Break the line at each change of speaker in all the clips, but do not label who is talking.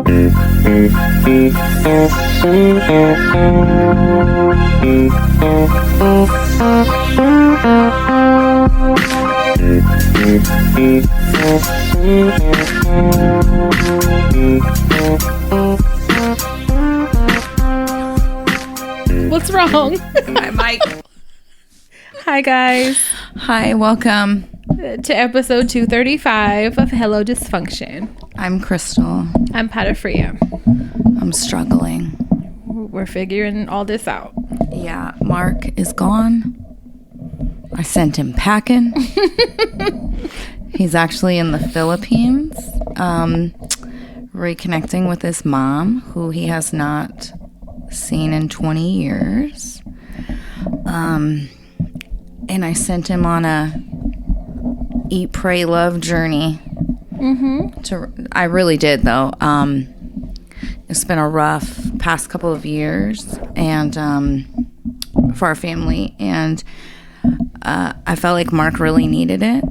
What's wrong?
My mic.
Hi, guys.
Hi, welcome
To episode 235 of Hello Dysfunction.
I'm Crystal.
I'm Patafria.
I'm struggling.
We're figuring all this out.
Yeah, Mark is gone. I sent him packing. He's actually in the Philippines, reconnecting with his mom, who he has not seen in 20 years. And I sent him on a eat, pray, love journey. I really did, though. It's been a rough past couple of years, and for our family, and I felt like Mark really needed it.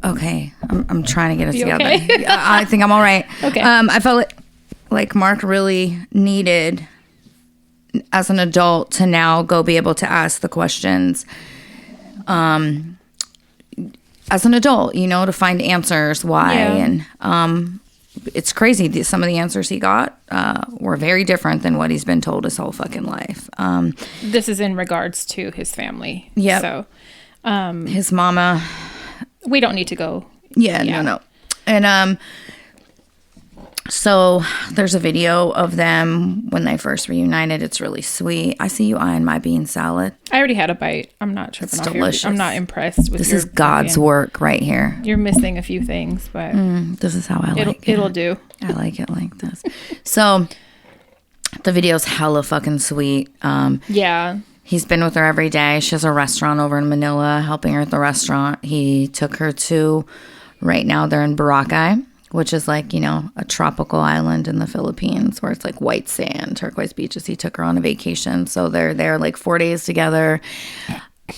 Okay, I'm trying to get us together.
Okay?
I think I'm all right.
Okay.
I felt like Mark really needed, as an adult, to now go be able to ask the questions. As an adult, to find answers why.
Yeah.
And it's crazy. Some of the answers he got were very different than what he's been told his whole fucking life.
This is in regards to his family.
Yeah.
So,
his mama.
we don't need to go.
Yeah. No. And so there's a video of them when they first reunited. It's really sweet. I see you eyeing my bean salad.
I already had a bite. I'm not tripping
It's
off
delicious.
I'm not impressed with
This
your
is God's
cooking.
work right here.
You're missing a few things, but
This is how I like it.
it'll do.
I like it like this. So the video's hella fucking sweet.
Yeah.
He's been with her every day. She has a restaurant over in Manila, helping her at the restaurant. He took her to, right now they're in Boracay, which is like, a tropical island in the Philippines where it's like white sand, turquoise beaches. He took her on a vacation. So they're there like 4 days together.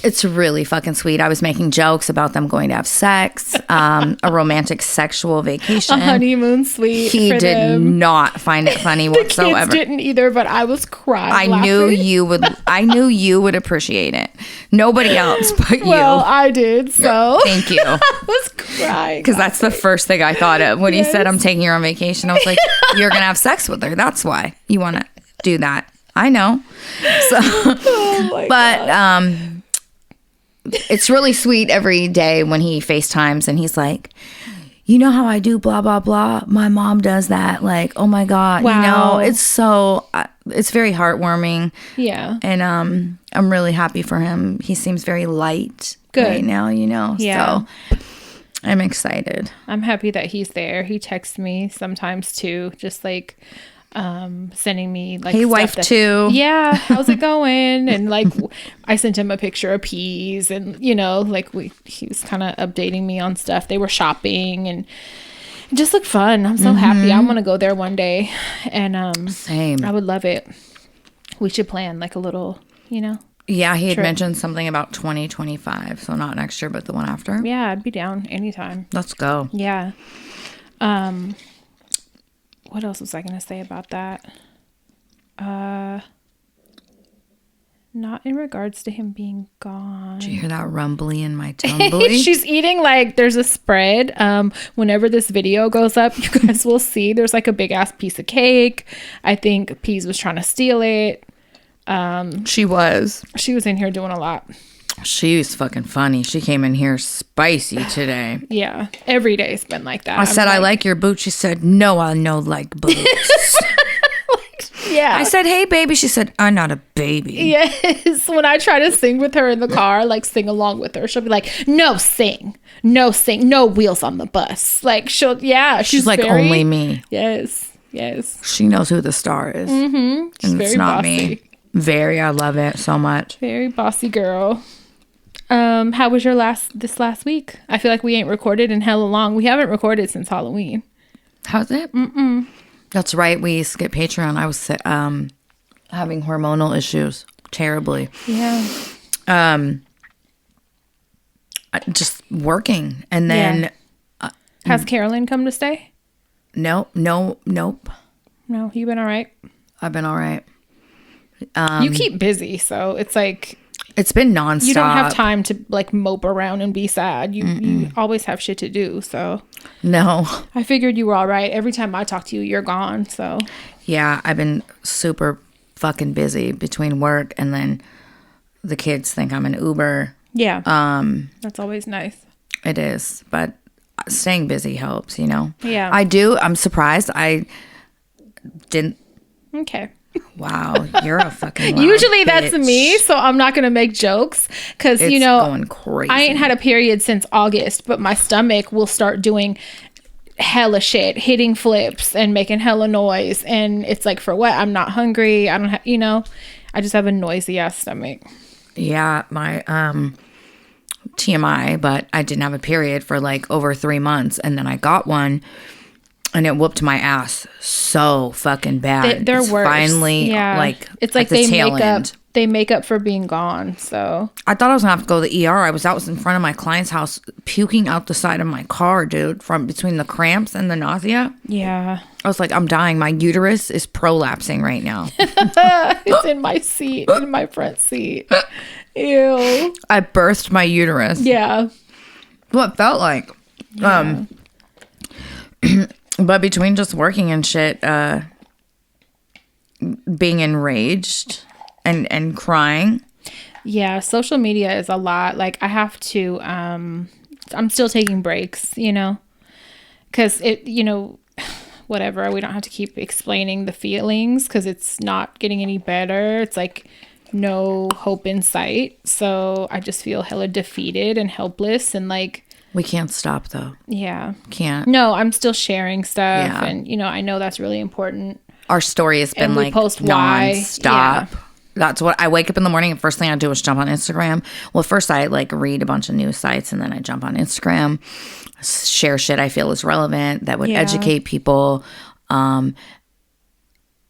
It's really fucking sweet. I was making jokes about them going to have sex, a romantic sexual vacation.
A honeymoon suite.
He
for
did
them.
not find it funny
The kids
whatsoever.
didn't either, but I was crying.
I knew you would. I knew you would appreciate it. Nobody else but you.
Well, I did, so
Thank you.
I was crying.
Because that's the first thing I thought of when he said, I'm taking her on vacation. I was like, you're going to have sex with her. That's why you want to do that. I know. So,
Oh my God.
it's really sweet every day when he FaceTimes and he's like, you know how I do blah, blah, blah. My mom does that. Like, oh my God.
Wow.
It's so, it's very heartwarming.
Yeah.
And I'm really happy for him. He seems very light right now,
Yeah.
So I'm excited.
I'm happy that he's there. He texts me sometimes too, just like sending me like
Hey,
stuff
wife
that-
too.
Yeah, how's it going? And like I sent him a picture of peas, and he was kind of updating me on stuff. They were shopping and it just looked fun. I'm so happy. I want to go there one day, and
Same.
I would love it. We should plan like a little,
Yeah, he had
trip.
mentioned something about 2025, so not next year, but the one after.
Yeah, I'd be down anytime.
Let's go.
Yeah. What else was I going to say about that? Not in regards to him being gone.
Did you hear that rumbly in my tumbly?
She's eating like there's a spread. Whenever this video goes up, you guys will see there's like a big ass piece of cake. I think Peas was trying to steal it.
She was.
She was in here doing a lot.
She's fucking funny. She came in here spicy today.
Yeah, every day's been like that.
I said, I like your boots. She said, no, I no like boots.
Yeah.
I said, hey, baby. She said, I'm not a baby.
Yes. When I try to sing with her in the car, like sing along with her, she'll be like, no sing, no wheels on the bus. Like she's
like,
very,
only me.
Yes.
She knows who the star is.
Mm-hmm. She's
And
very
it's not
bossy.
me. Very. I love it so much.
Very bossy girl. How was your this last week? I feel like we ain't recorded in hella long. We haven't recorded since Halloween.
How's it? That's right. We skipped Patreon. I was having hormonal issues terribly.
Yeah.
Just working. And then
Has Carolyn come to stay?
Nope.
No, you been all right?
I've been all right.
You keep busy, so it's like
it's been nonstop.
You don't have time to like mope around and be sad. You always have shit to do. So
no,
I figured you were all right. Every time I talk to you, you're gone. So
yeah, I've been super fucking busy between work and then the kids think I'm an Uber.
Yeah. That's always nice.
It is, but staying busy helps, you know.
Yeah.
I do. I'm surprised. I didn't.
Okay.
Wow, you're a fucking loud
Usually
bitch.
that's me, so I'm not going to make jokes because,
It's
you know,
going crazy.
I ain't had a period since August, but my stomach will start doing hella shit, hitting flips and making hella noise. And it's like, for what? I'm not hungry. I don't have, you know, I just have a noisy ass stomach.
Yeah, my TMI, but I didn't have a period for like over 3 months. And then I got one. And it whooped my ass so fucking bad.
They're
it's
worse.
Finally,
yeah.
like
it's like
the
they make up for being gone. So
I thought I was gonna have to go to the ER. I was out in front of my client's house, puking out the side of my car, dude, from between the cramps and the nausea.
Yeah,
I was like, I'm dying. My uterus is prolapsing right now.
it's in my seat, in my front seat. Ew.
I birthed my uterus.
Yeah.
What it felt like.
Yeah.
But between just working and shit, being enraged and crying.
Yeah, social media is a lot. Like I have to, I'm still taking breaks, you know, because it, you know, whatever. We don't have to keep explaining the feelings because it's not getting any better. It's like no hope in sight. So I just feel hella defeated and helpless and like.
We can't stop though.
Yeah.
Can't.
No, I'm still sharing stuff.
Yeah.
And, you know, I know that's really important.
Our story has been
And we
like
post why.
nonstop.
Yeah.
That's what I wake up in the morning and first thing I do is jump on Instagram. Well, first I like read a bunch of news sites and then I jump on Instagram, share shit I feel is relevant that would educate people. And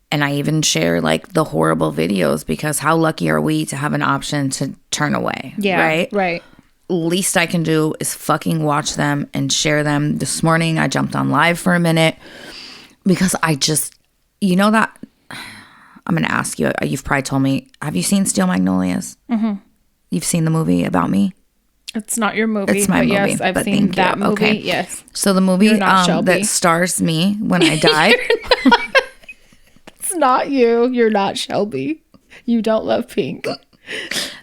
I even share like the horrible videos because how lucky are we to have an option to turn away?
Yeah. Right.
Least I can do is fucking watch them and share them. This morning I jumped on live for a minute because I just, you know that, I'm going to ask you, you've probably told me, have you seen Steel Magnolias? Mm-hmm. You've seen the movie about me?
It's not your movie.
It's my movie.
Yes, I've seen that movie.
Okay.
Yes.
So the movie
Shelby.
that stars me when I died.
It's not you. You're not Shelby. You don't love pink.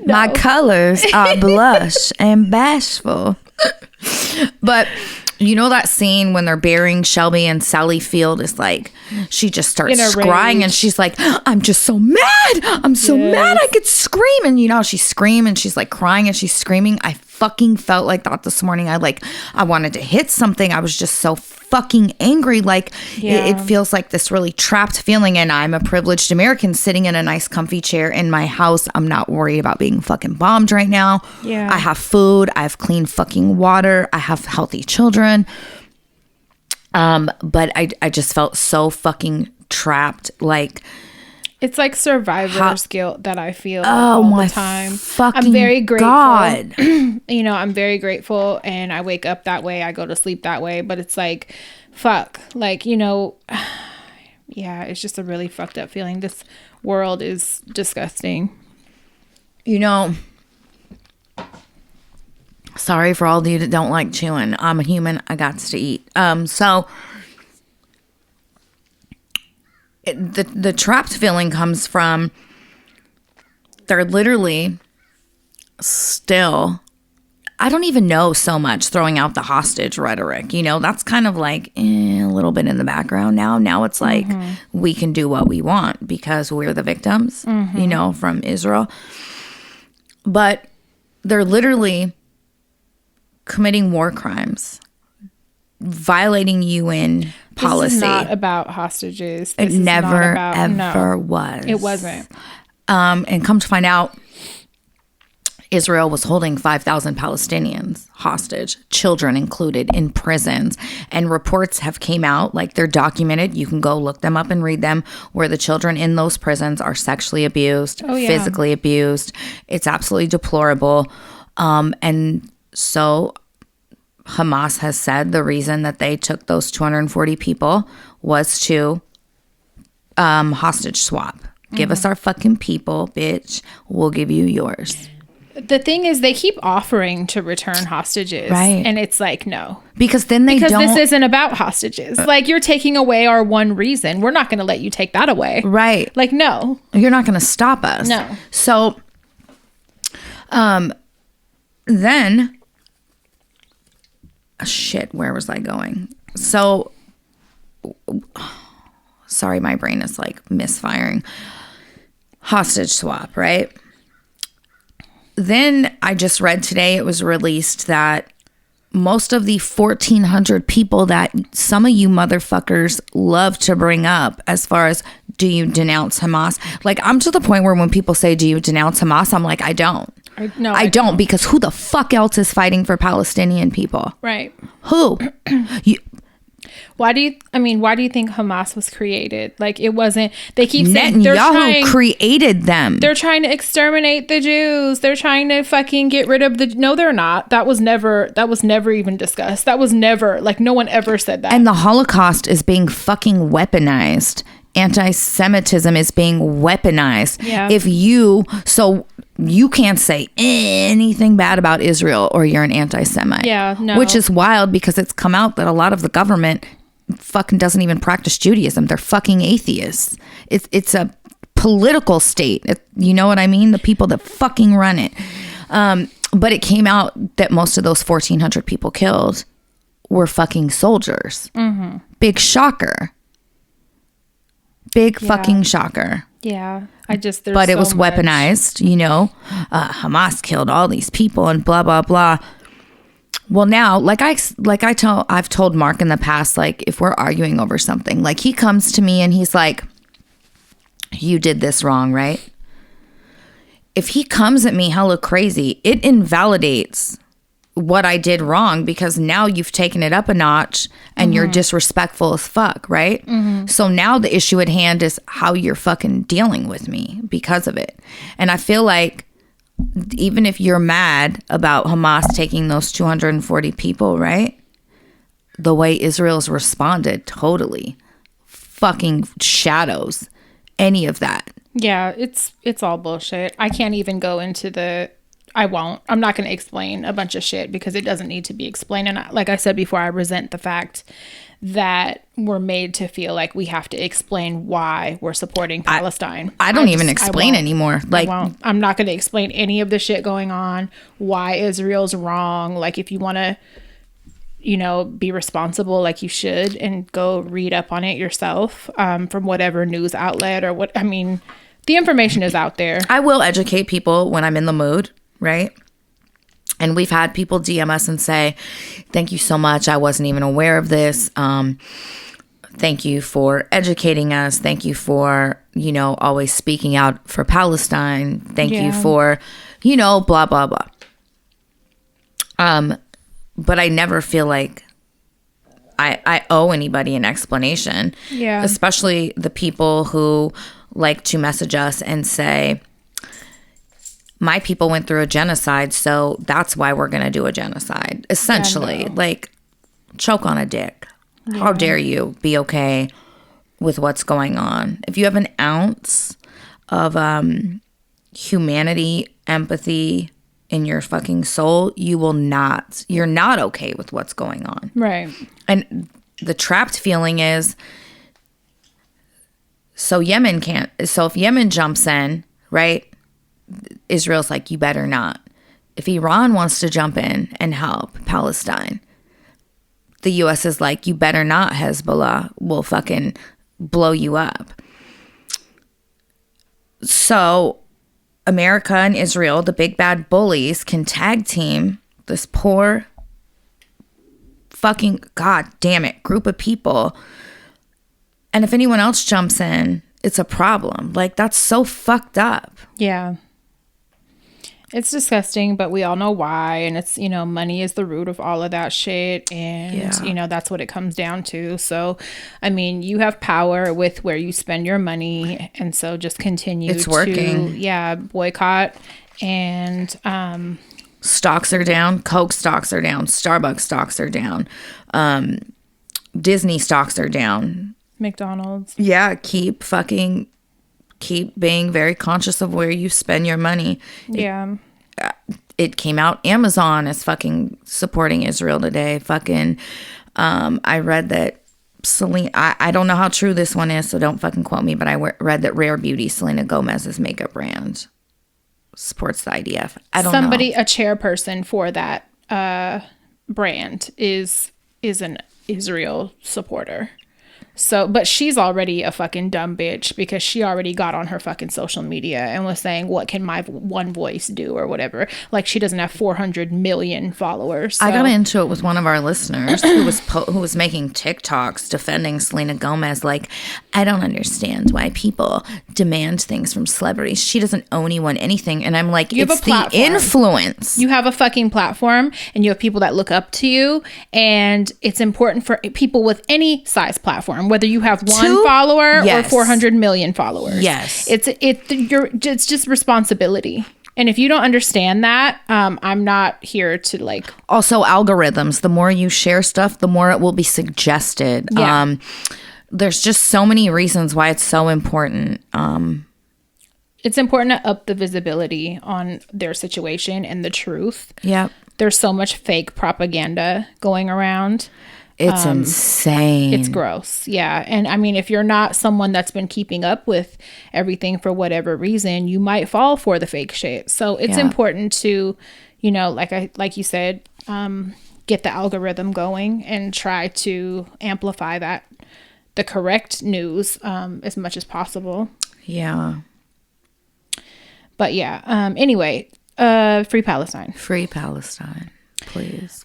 No.
My colors are blush and bashful. But you know that scene when they're burying Shelby and Sally Field is like, she just starts crying and she's like, I'm just so mad. I'm so mad I could scream. And you know, she's screaming and she's like crying and she's screaming. I fucking felt like that this morning. I wanted to hit something. I was just so fucking angry. Like it feels like this really trapped feeling. And I'm a privileged American sitting in a nice comfy chair in my house. I'm not worried about being fucking bombed right now.
Yeah.
I have food. I have clean fucking water. I have healthy children. But I just felt so fucking trapped. Like
it's like survivor's guilt that I feel
all
the time.
I'm
very grateful.
God.
You know, I'm very grateful and I wake up that way. I go to sleep that way. But it's like, fuck. Like, you know, yeah, it's just a really fucked up feeling. This world is disgusting.
You know, sorry for all of you that don't like chewing. I'm a human. I got to eat. The trapped feeling comes from they're literally still, I don't even know so much throwing out the hostage rhetoric. You know, that's kind of like a little bit in the background now. Now it's like we can do what we want because we're the victims, you know, from Israel. But they're literally committing war crimes, violating UN policy.
This is not about hostages.
It never, ever was.
It wasn't.
And come to find out, Israel was holding 5,000 Palestinians hostage, children included, in prisons. And reports have came out, like they're documented. You can go look them up and read them, where the children in those prisons are sexually abused, physically abused. It's absolutely deplorable. And so Hamas has said the reason that they took those 240 people was to hostage swap. Give us our fucking people, bitch. We'll give you yours.
The thing is, they keep offering to return hostages.
Right.
And it's like, no.
Because then they don't.
Because this isn't about hostages. Like, you're taking away our one reason. We're not going to let you take that away.
Right.
Like, no.
You're not going to stop us.
No.
So, then, shit, where was I going? So, sorry, my brain is like misfiring. Hostage swap, right? Then I just read today, it was released that most of the 1,400 people that some of you motherfuckers love to bring up as far as, do you denounce Hamas? Like, I'm to the point where when people say, do you denounce Hamas? I'm like, I don't. I don't, because who the fuck else is fighting for Palestinian people?
Right.
Who?
Why do you think Hamas was created? Like, it wasn't, they keep saying
Netanyahu created them.
They're trying to exterminate the Jews. They're trying to fucking get rid of no, they're not. That was never even discussed. That was never, like, no one ever said that.
And the Holocaust is being fucking weaponized. Anti-Semitism is being weaponized.
Yeah.
So you can't say anything bad about Israel or you're an anti-Semite.
Yeah, no.
Which is wild because it's come out that a lot of the government fucking doesn't even practice Judaism. They're fucking atheists. It's a political state. You know what I mean? The people that fucking run it. But it came out that most of those 1,400 people killed were fucking soldiers. Mm-hmm. Big shocker. Big fucking shocker.
Yeah. But
it was weaponized, you know. Hamas killed all these people and blah, blah, blah. Well, now, I've told Mark in the past, like, if we're arguing over something, like, he comes to me and he's like, you did this wrong, right? If he comes at me hella crazy, it invalidates what I did wrong because now you've taken it up a notch and you're disrespectful as fuck, right? Mm-hmm. So now the issue at hand is how you're fucking dealing with me because of it. And I feel like even if you're mad about Hamas taking those 240 people, right? The way Israel's responded totally fucking shadows any of that.
Yeah, it's all bullshit. I can't even go into I won't. I'm not going to explain a bunch of shit because it doesn't need to be explained. And like I said before, I resent the fact that we're made to feel like we have to explain why we're supporting Palestine.
I don't even explain anymore. Like,
I'm not going to explain any of the shit going on, why Israel's wrong. Like, if you want to, you know, be responsible, like, you should, and go read up on it yourself from whatever news outlet or what. I mean, the information is out there.
I will educate people when I'm in the mood. Right? And we've had people DM us and say, thank you so much. I wasn't even aware of this. Thank you for educating us. Thank you for, you know, always speaking out for Palestine. Thank you for, you know, blah, blah, blah. But I never feel like I owe anybody an explanation.
Yeah.
Especially the people who like to message us and say, my people went through a genocide, so that's why we're going to do a genocide. Essentially, like, choke on a dick. Yeah. How dare you be okay with what's going on? If you have an ounce of humanity, empathy in your fucking soul, you're not okay with what's going on.
Right.
And the trapped feeling is, if Yemen jumps in, right? Israel's like, you better not. If Iran wants to jump in and help Palestine, the U.S. is like, you better not, Hezbollah. We'll fucking blow you up. So America and Israel, the big bad bullies, can tag team this poor fucking, god damn it, group of people. And if anyone else jumps in, it's a problem. Like, that's so fucked up.
Yeah. It's disgusting, but we all know why. And it's, you know, money is the root of all of that shit. And, you know, that's what it comes down to. So, I mean, you have power with where you spend your money. And so just continue
it's working.
boycott and
stocks are down. Coke stocks are down. Starbucks stocks are down. Disney stocks are down.
McDonald's.
Yeah, keep being very conscious of where you spend your money.
Yeah.
It came out. Amazon is fucking supporting Israel today. Fucking, I read that Selena, I don't know how true this one is, so don't fucking quote me, but I read that Rare Beauty, Selena Gomez's makeup brand, supports the IDF. I don't know.
Somebody, a chairperson for that brand is an Israel supporter. So, but she's already a fucking dumb bitch because she already got on her fucking social media and was saying, what can my one voice do or whatever. Like, she doesn't have 400 million followers. So.
I got into it with one of our listeners who was making TikToks defending Selena Gomez. Like, I don't understand why people demand things from celebrities. She doesn't owe anyone anything. And I'm like, it's the influence.
You have a fucking platform and you have people that look up to you. And it's important for people with any size platform, whether you have one follower or 400 million followers.
Yes.
It's just responsibility. And if you don't understand that, I'm not here to like.
Also, algorithms. The more you share stuff, the more it will be suggested. Yeah. There's just so many reasons why it's so important.
It's important to up the visibility on their situation and the truth.
Yep.
There's so much fake propaganda going around.
It's insane.
It's gross. Yeah. And I mean, if you're not someone that's been keeping up with everything for whatever reason, you might fall for the fake shit. So it's important to, you know, like you said, get the algorithm going and try to amplify the correct news as much as possible.
Yeah.
But yeah. Anyway, free Palestine.
Free Palestine. Please.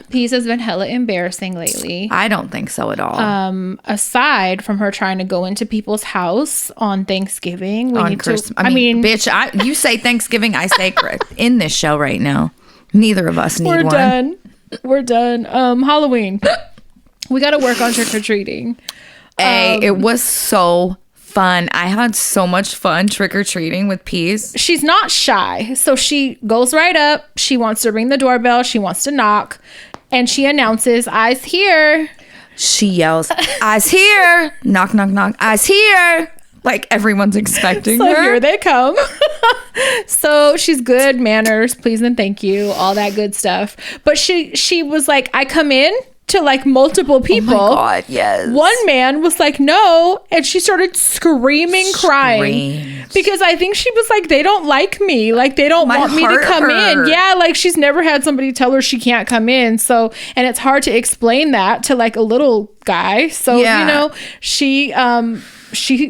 Peace has been hella embarrassing lately.
I don't think so at all.
Aside from her trying to go into people's house on Thanksgiving,
Christmas. I mean, bitch, you say Thanksgiving, I say in this show right now. Neither of us need one.
We're done. Halloween. We got to work on trick-or-treating.
It was so fun. I had so much fun trick-or-treating with Peace.
She's not shy, so she goes right up. She wants to ring the doorbell. She wants to knock, and she announces, "Eyes here."
She yells, "Eyes here!" Knock, knock, knock. Eyes here! Like everyone's expecting her.
So here they come. So she's good manners, please and thank you, all that good stuff. But she was like, I come in to like multiple people.
Oh my God, yes.
One man was like, no. And she started crying. Because I think she was like, they don't like me. Like, they don't want me to come in. Yeah, like she's never had somebody tell her she can't come in. So, and it's hard to explain that to like a little guy. So, you know, she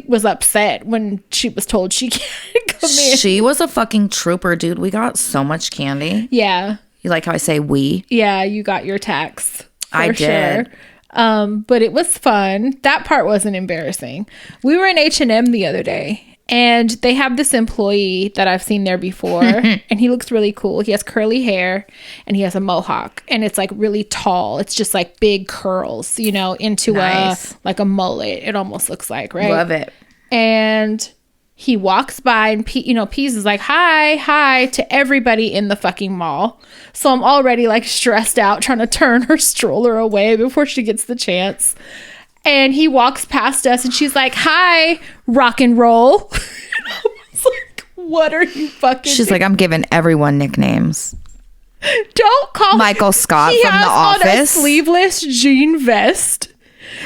was upset when she was told she can't come in.
She was a fucking trooper, dude. We got so much candy.
Yeah.
You like how I say we?
Yeah, you got your tax.
I did.
Sure. But it was fun. That part wasn't embarrassing. We were in H&M the other day, and they have this employee that I've seen there before, and he looks really cool. He has curly hair, and he has a mohawk, and it's like really tall. It's just like big curls, you know, into like a mullet. It almost looks like, right?
Love it.
And he walks by, and Peas is like, hi to everybody in the fucking mall. So I'm already like stressed out trying to turn her stroller away before she gets the chance. And he walks past us and she's like, hi, rock and roll. I was like, what are you fucking
She's like, I'm giving everyone nicknames.
Don't call
Michael Scott from The Office.
On a sleeveless jean vest.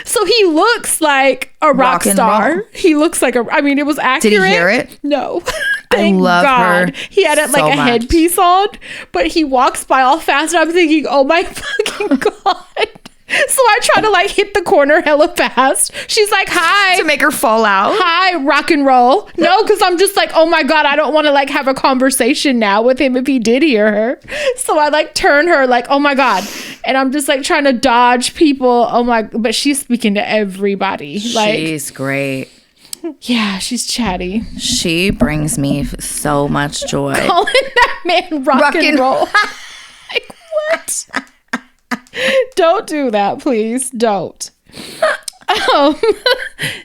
So he looks like a rock star.
Roll.
He looks like it was accurate.
Did he hear it?
No.
I love her.
He had it like a headpiece on, but he walks by all fast and I'm thinking, oh my fucking God. So I try to like hit the corner hella fast. She's like, hi.
To make her fall out.
Hi, rock and roll. No, because I'm just like, oh my God, I don't want to like have a conversation now with him if he did hear her. So I like turn her like, oh my God. And I'm just like trying to dodge people. But she's speaking to everybody. Like,
she's great.
Yeah, she's chatty.
She brings me so much joy.
Calling that man rock and roll. Like, what? Don't do that, please. Don't.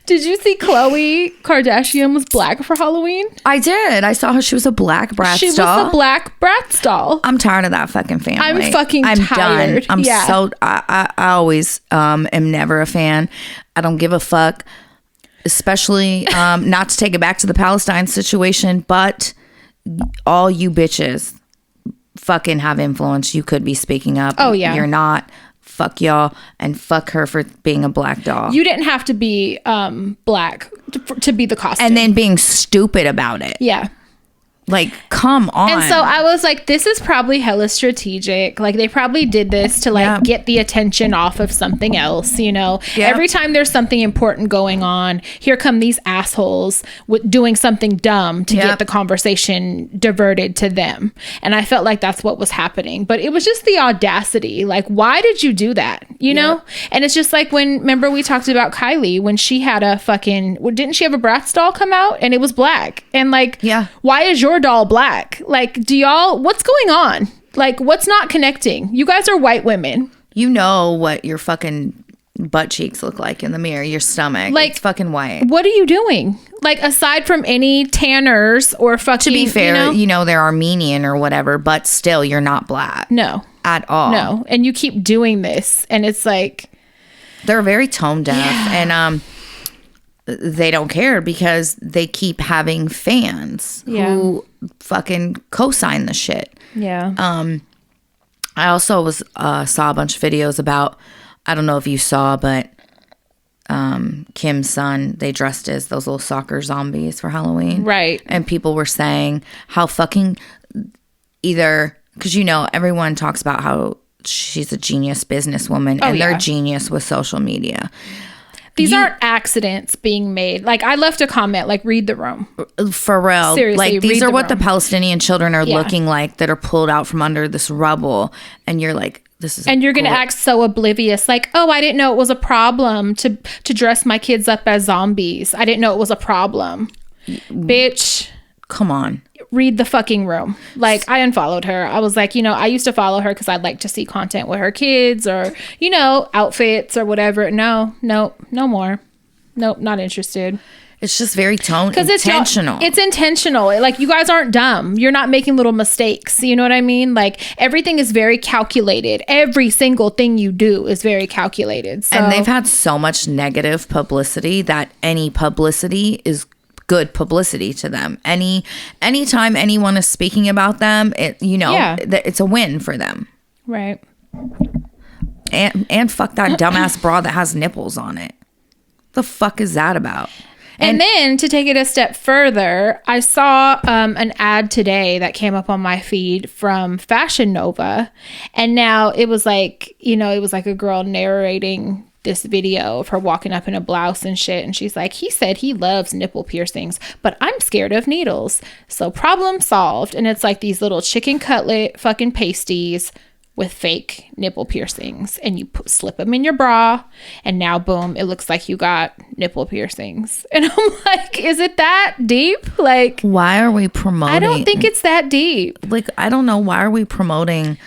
Did you see Khloe Kardashian was black for Halloween?
I did. I saw her. She was a black Brat
She
doll.
was a black Brat doll.
I'm tired of that fucking family.
I'm fucking tired.
Done.
Yeah.
I always am never a fan. I don't give a fuck. Especially not to take it back to the Palestine situation, but all you bitches fucking have influence. You could be speaking up.
Oh, yeah.
You're not. Fuck y'all and fuck her for being a black doll.
You didn't have to be black to be the costume.
And then being stupid about it.
Yeah.
Like, come on.
And so I was like, this is probably hella strategic. Like, they probably did this to, like, get the attention off of something else, you know?
Yep.
Every time there's something important going on, here come these assholes doing something dumb to get the conversation diverted to them. And I felt like that's what was happening. But it was just the audacity. Like, why did you do that? You know? And it's just like remember we talked about Kylie, when she had a fucking, didn't she have a Bratz doll come out? And it was black. And, like, why is your doll black? Like, what's going on? Like, what's not connecting? You guys are white women.
You know what your fucking butt cheeks look like in the mirror, your stomach. Like, it's fucking white.
What are you doing? Like, aside from any tanners or fucking,
to be fair, you know, they're Armenian or whatever, but still, you're not black.
No.
At all.
No. And you keep doing this, and it's like,
they're very tone deaf. And they don't care because they keep having fans who fucking co-sign the shit.
Yeah.
I also saw a bunch of videos about, I don't know if you saw, but Kim's son, they dressed as those little soccer zombies for Halloween.
Right.
And people were saying how fucking either, because you know, everyone talks about how she's a genius businesswoman and they're genius with social media.
These aren't accidents being made. Like, I left a comment, like, read the room.
For real.
Seriously,
like, these are what
room.
the Palestinian children are looking like that are pulled out from under this rubble. And you're like, this is...
And you're going to act so oblivious. Like, oh, I didn't know it was a problem to dress my kids up as zombies. I didn't know it was a problem. Bitch.
Come on.
Read the fucking room. Like, I unfollowed her. I was like, you know, I used to follow her because I'd like to see content with her kids or, you know, outfits or whatever. No more. Nope, not interested.
It's just very intentional.
It's intentional. Like, you guys aren't dumb. You're not making little mistakes. You know what I mean? Like, everything is very calculated. Every single thing you do is very calculated. So,
and they've had so much negative publicity that any publicity is good publicity to them. Anytime anyone is speaking about them, it's a win for them.
Right.
And fuck that dumbass bra that has nipples on it. The fuck is that about?
And then to take it a step further, I saw an ad today that came up on my feed from Fashion Nova. And now it was like, you know, it was like a girl narrating this video of her walking up in a blouse and shit. And she's like, he said he loves nipple piercings, but I'm scared of needles. So problem solved. And it's like these little chicken cutlet fucking pasties with fake nipple piercings, and you slip them in your bra, and now boom, it looks like you got nipple piercings. And I'm like, is it that deep? Like,
why are we promoting?
I don't think it's that deep.
Like, I don't know, why are we promoting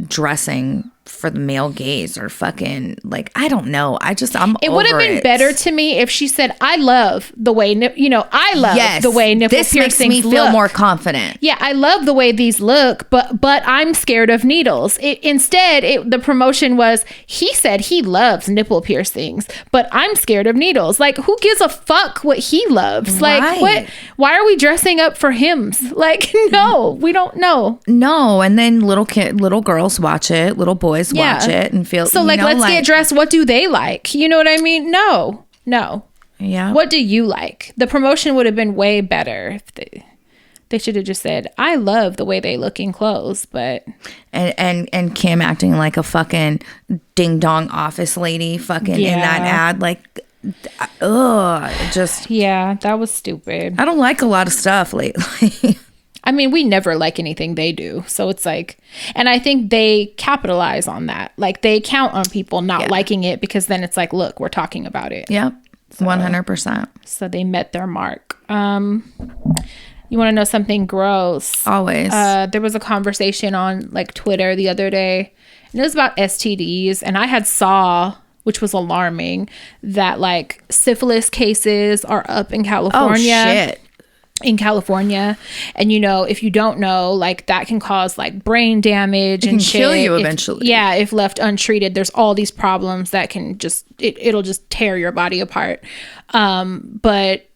dressing for the male gaze or fucking, like, I don't know. It
would have been better to me if she said, I love the way, I love the way nipple
this
piercings
makes me feel
look.
more confident.
Yeah, I love the way these look, but I'm scared of needles. Instead, the promotion was, he said he loves nipple piercings, but I'm scared of needles. Like, who gives a fuck what he loves? Like,
Right.
why are we dressing up for hymns? Like, no, we don't know.
No, and then little girls watch it, little boys watch it and feel
so. Like, let's get dressed. What do they like? You know what I mean? No.
Yeah.
What do you like? The promotion would have been way better if they should have just said, I love the way they look in clothes, but
and Kim acting like a fucking ding dong office lady fucking in that ad, like,
that was stupid.
I don't like a lot of stuff lately.
I mean, we never like anything they do. So it's like, and I think they capitalize on that. Like, they count on people not liking it because then it's like, look, we're talking about it.
Yep. 100%.
So they met their mark. You want to know something gross?
Always.
There was a conversation on like Twitter the other day, And it was about STDs. And I had saw, which was alarming, that like syphilis cases are up in California.
Oh, shit.
In California. And, you know, if you don't know, like that can cause like brain damage and shit.
Kill you eventually.
If left untreated, there's all these problems that can just, it'll just tear your body apart. But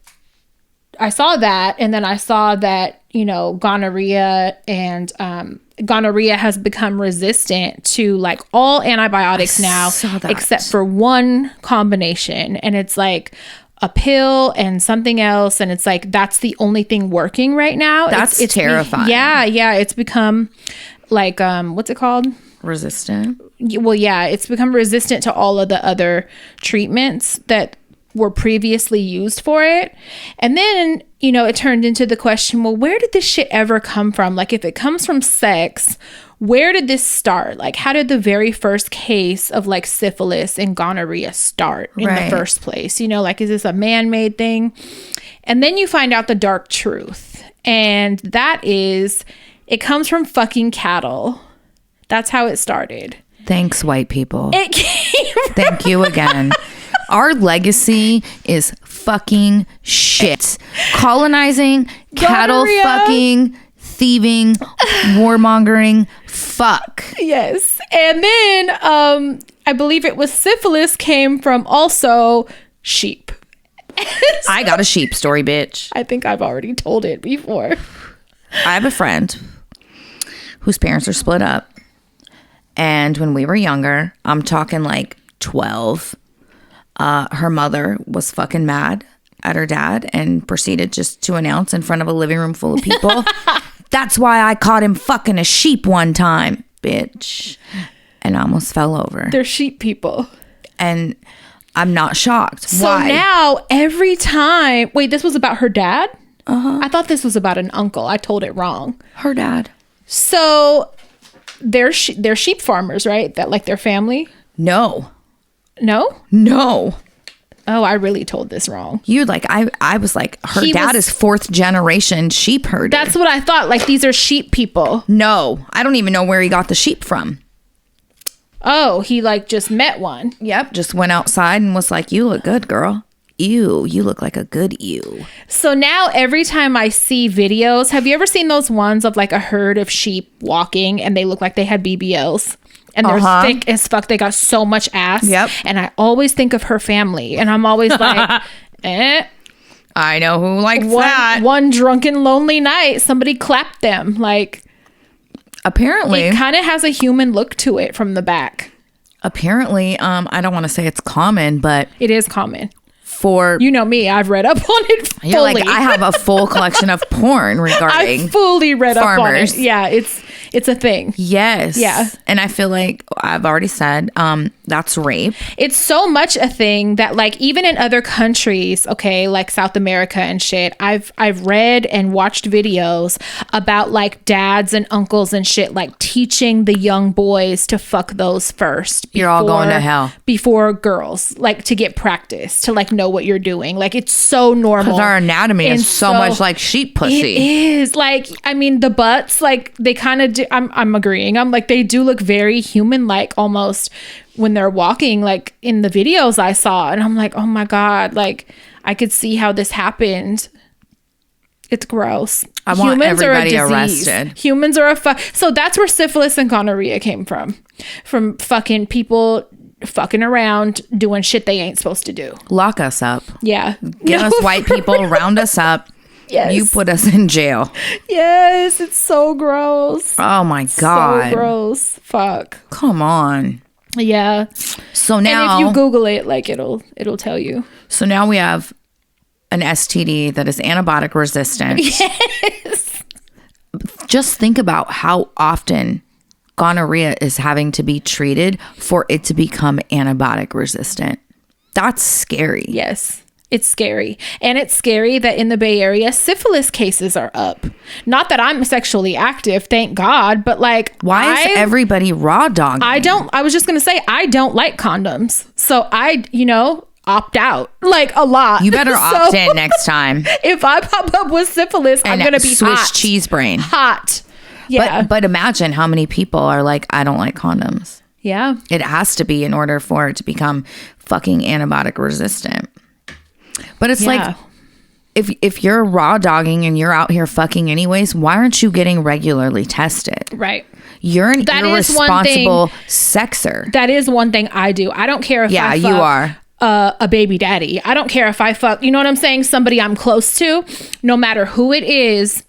I saw that, and then I saw that, you know, gonorrhea has become resistant to like all antibiotics now, except for one combination. And it's like a pill and something else, and it's like that's the only thing working right now.
It's terrifying.
It's become like what's it called?
Resistant.
Well, yeah, it's become resistant to all of the other treatments that were previously used for it. And then, you know, it turned into the question, well, where did this shit ever come from? Like, if it comes from sex, where did this start? Like, how did the very first case of like syphilis and gonorrhea start in the first place? You know, like, is this a man-made thing? And then you find out the dark truth. And that is, it comes from fucking cattle. That's how it started.
Thanks, white people.
It came
Thank you again. Our legacy is fucking shit. Colonizing, cattle
Gonorrhea.
fucking, thieving, warmongering, fuck.
Yes. And then I believe it was syphilis came from also sheep.
I got a sheep story, bitch.
I think I've already told it before.
I have a friend whose parents are split up. And when we were younger, I'm talking like 12, her mother was fucking mad at her dad and proceeded just to announce in front of a living room full of people, "That's why I caught him fucking a sheep one time, bitch." And I almost fell over.
They're sheep people.
And I'm not shocked.
So
Why?
now every time, wait, this was about her dad? I thought this was about an uncle. I told it wrong.
Her dad.
So they're sheep farmers, right? That like their family?
No.
No?
No.
Oh, I really told this wrong.
You like, I was like, her dad is 4th generation sheep herder.
That's what I thought. Like, these are sheep people.
No, I don't even know where he got the sheep from.
Oh, he like just met one.
Yep, just went outside and was like, "You look good, girl. Ew, you look like a good ew."
So now every time I see videos, have you ever seen those ones of like a herd of sheep walking and they look like they had BBLs? And they're thick as fuck. They got so much ass.
Yep.
And I always think of her family. And I'm always like,
I know who likes that.
One drunken, lonely night, somebody clapped them. Like,
apparently.
it kind of has a human look to it from the back.
Apparently, I don't want to say it's common, but
It is common.
for...
You know me, I've read up on it fully.
You're like, I have a full collection of porn regarding
I fully read
farmers.
up on it. Yeah, it's a thing.
Yes.
Yeah.
And I feel like I've already said that's rape.
It's so much a thing that like even in other countries, okay, like South America and shit, I've read and watched videos about like dads and uncles and shit like teaching the young boys to fuck those first.
You're all going to hell.
Before girls, like to get practice, to like know what you're doing. Like it's so normal.
Because our anatomy
And
is so much like sheep pussy.
It is. Like, I mean, the butts, like they kind of do. I'm agreeing. I'm like, they do look very human-like almost when they're walking, like in the videos I saw. And I'm like, oh my God, like I could see how this happened. It's gross.
I want everybody arrested.
Humans are So that's where syphilis and gonorrhea came from. From fucking people fucking around doing shit they ain't supposed to do.
Lock us up.
Yeah.
Get us white people, round us up.
Yes.
You put us in jail.
Yes, it's so gross.
Oh my God.
So gross. Fuck.
Come on.
Yeah.
So now,
and if you Google it, like it'll tell you.
So now we have an STD that is antibiotic resistant.
Yes.
Just think about how often gonorrhea is having to be treated for it to become antibiotic resistant. That's scary.
Yes. It's scary. And it's scary that in the Bay Area, syphilis cases are up. Not that I'm sexually active, thank God, but like,
why is everybody raw dogging?
I was just going to say, I don't like condoms. So I, opt out like a lot.
You better opt in next time.
If I pop up with syphilis, I'm going to be
Swiss
hot.
cheese brain.
Hot. Yeah.
But imagine how many people are like, I don't like condoms.
Yeah.
It has to be in order for it to become fucking antibiotic resistant. But it's like, if you're raw dogging and you're out here fucking anyways, why aren't you getting regularly tested?
Right.
You're an irresponsible sexer.
That is one thing I do. I don't care if I fuck
you are.
A baby daddy. I don't care if I fuck, you know what I'm saying? Somebody I'm close to, no matter who it is.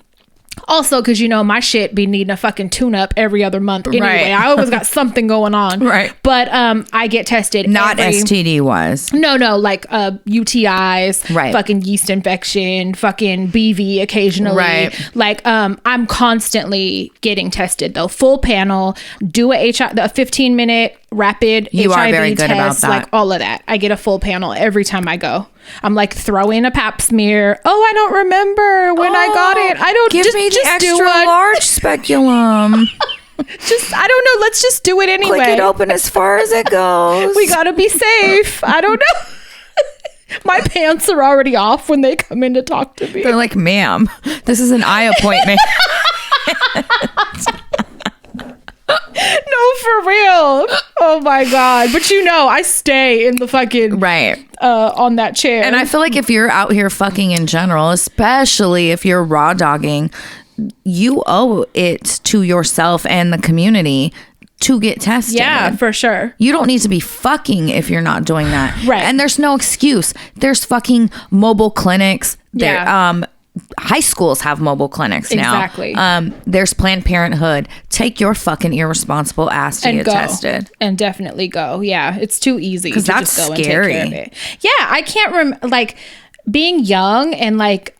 Also, because, you know, my shit be needing a fucking tune-up every other month anyway.
Right.
I always got something going on.
Right.
But I get tested.
Not STD-wise.
No, like UTIs,
right.
fucking yeast infection, fucking BV occasionally.
Right.
Like, I'm constantly getting tested, though. Full panel, do a 15-minute rapid
you
HIV
are very good
test,
about that.
like all of that. I get a full panel every time I go. I'm like, throw in a pap smear. Oh, I don't remember when I got it. I don't
give me the extra large speculum.
I don't know. Let's just do it anyway.
Click it open as far as it goes.
We gotta be safe. I don't know. My pants are already off when they come in to talk to me.
They're like, ma'am, this is an eye appointment.
No, for real. Oh my God. But you know, I stay in the fucking on that chair.
And I feel like if you're out here fucking in general, especially if you're raw dogging, you owe it to yourself and the community to get tested.
Yeah, for sure.
You don't need to be fucking if you're not doing that.
Right.
And there's no excuse. There's fucking mobile clinics.
Yeah.
High schools have mobile clinics now.
Exactly.
There's Planned Parenthood. Take your fucking irresponsible ass to get tested.
And definitely go. Yeah, it's too easy to
that's
just go
scary.
and take care of it. Yeah, I can't like being young and like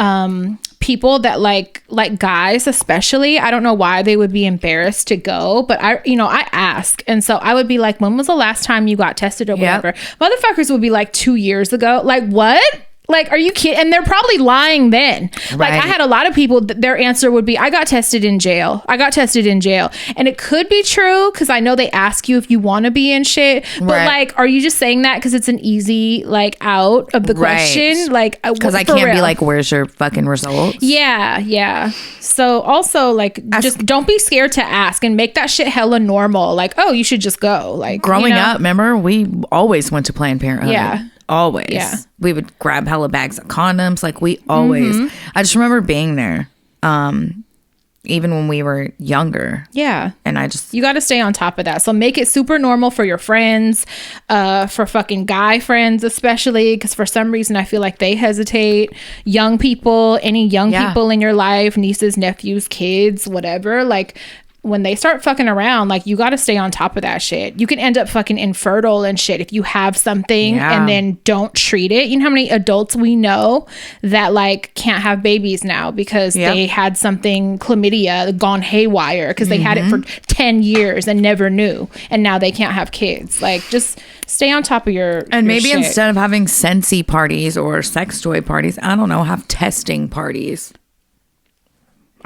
people that like guys especially. I don't know why they would be embarrassed to go, but I ask, and so I would be like, when was the last time you got tested or whatever? Motherfuckers would be like 2 years ago. Like, what? Like, are you kidding? And they're probably lying then. Like, I had a lot of people, their answer would be, I got tested in jail. And it could be true, because I know they ask you if you want to be in shit. But, like, are you just saying that because it's an easy, like, out of the question? Like,
because I can't be like, where's your fucking results?
Yeah. So, also, like, just don't be scared to ask and make that shit hella normal. Like, oh, you should just go. Like,
growing up, remember, we always went to Planned Parenthood.
Yeah.
Always. Yeah. We would grab hella bags of condoms. Like, we always, I just remember being there, even when we were younger.
Yeah.
And
you got to stay on top of that. So make it super normal for your friends, for fucking guy friends, especially, because for some reason I feel like they hesitate. Young people, any young people in your life, nieces, nephews, kids, whatever, like, when they start fucking around, like, you got to stay on top of that shit. You can end up fucking infertile and shit if you have something and then don't treat it. You know how many adults we know that, like, can't have babies now because they had something, chlamydia, gone haywire because they had it for 10 years and never knew, and now they can't have kids. Like, just stay on top of your
maybe
shit.
Instead of having Scentsy parties or sex toy parties, I don't know, have testing parties.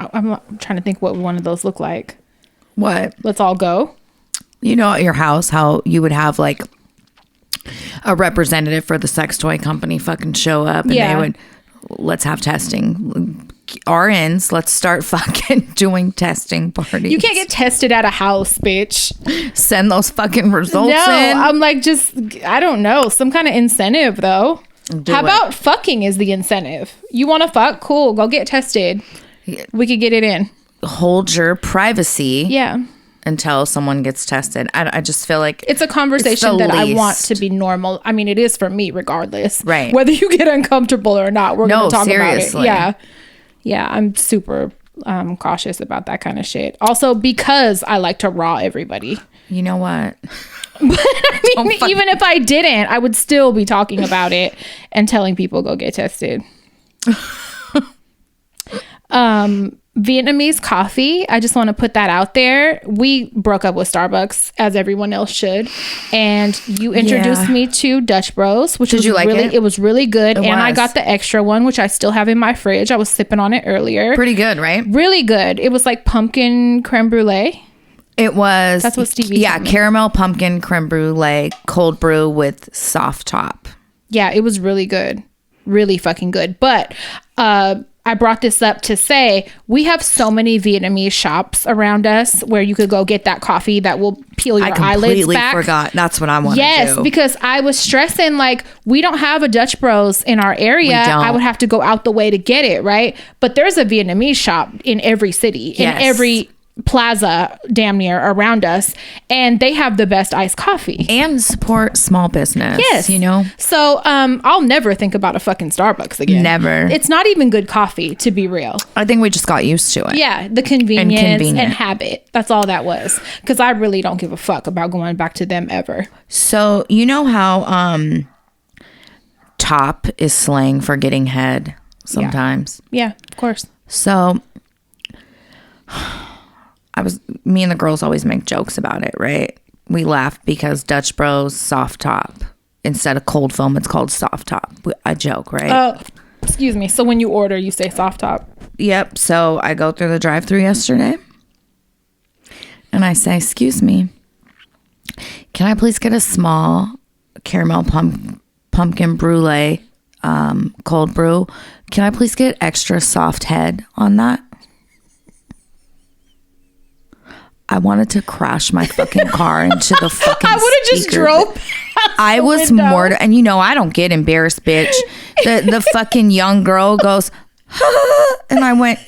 I'm trying to think what one of those look like.
What?
Let's all go.
You know, at your house, how you would have like a representative for the sex toy company fucking show up, and they would, let's have testing. RNs, let's start fucking doing testing parties.
You can't get tested at a house, bitch.
Send those fucking results in.
I'm like, just, I don't know, some kind of incentive though. How about fucking is the incentive? You want to fuck? Cool, go get tested. We could get it in.
Hold your privacy.
Yeah.
Until someone gets tested. I just feel like
it's a conversation that I want to be normal. I mean, it is for me regardless.
Right.
Whether you get uncomfortable or not, we're going to talk
seriously.
about it. Yeah. I'm super cautious about that kind of shit. Also, because I like to raw everybody.
You know what?
But I mean, even if I didn't, I would still be talking about it and telling people go get tested. Vietnamese coffee. I just want to put that out there. We broke up with Starbucks, as everyone else should. And you introduced me to Dutch Bros, which was really, it was really good. I got the extra one, which I still have in my fridge. I was sipping on it earlier.
Pretty good, right?
Really good. It was like pumpkin creme brulee.
It was.
That's what Stevie told me.
Caramel pumpkin creme brulee, cold brew with soft top.
Yeah, it was really good. Really fucking good. But I brought this up to say we have so many Vietnamese shops around us where you could go get that coffee that will peel your eyelids back. I completely
forgot. That's what I want to do.
Yes, because I was stressing like we don't have a Dutch Bros in our area. I would have to go out the way to get it, right? But there's a Vietnamese shop in every city, in every plaza damn near around us, and they have the best iced coffee
and support small business.
Yes,
you know.
So I'll never think about a fucking Starbucks again.
Never.
It's not even good coffee, to be real.
I think we just got used to it.
Yeah, the convenience and habit. That's all that was. Because I really don't give a fuck about going back to them ever.
So you know how top is slang for getting head sometimes.
Yeah, of course.
So me and the girls always make jokes about it, right? We laugh because Dutch Bros soft top. Instead of cold foam, it's called soft top. I joke, right?
Oh, excuse me. So when you order, you say soft top?
Yep. So I go through the drive-thru yesterday and I say, excuse me, can I please get a small caramel pumpkin brulee cold brew? Can I please get extra soft head on that? I wanted to crash my fucking car into the fucking
I would have just drove.
I was more, and you know, I don't get embarrassed, bitch. The fucking young girl goes, and I went,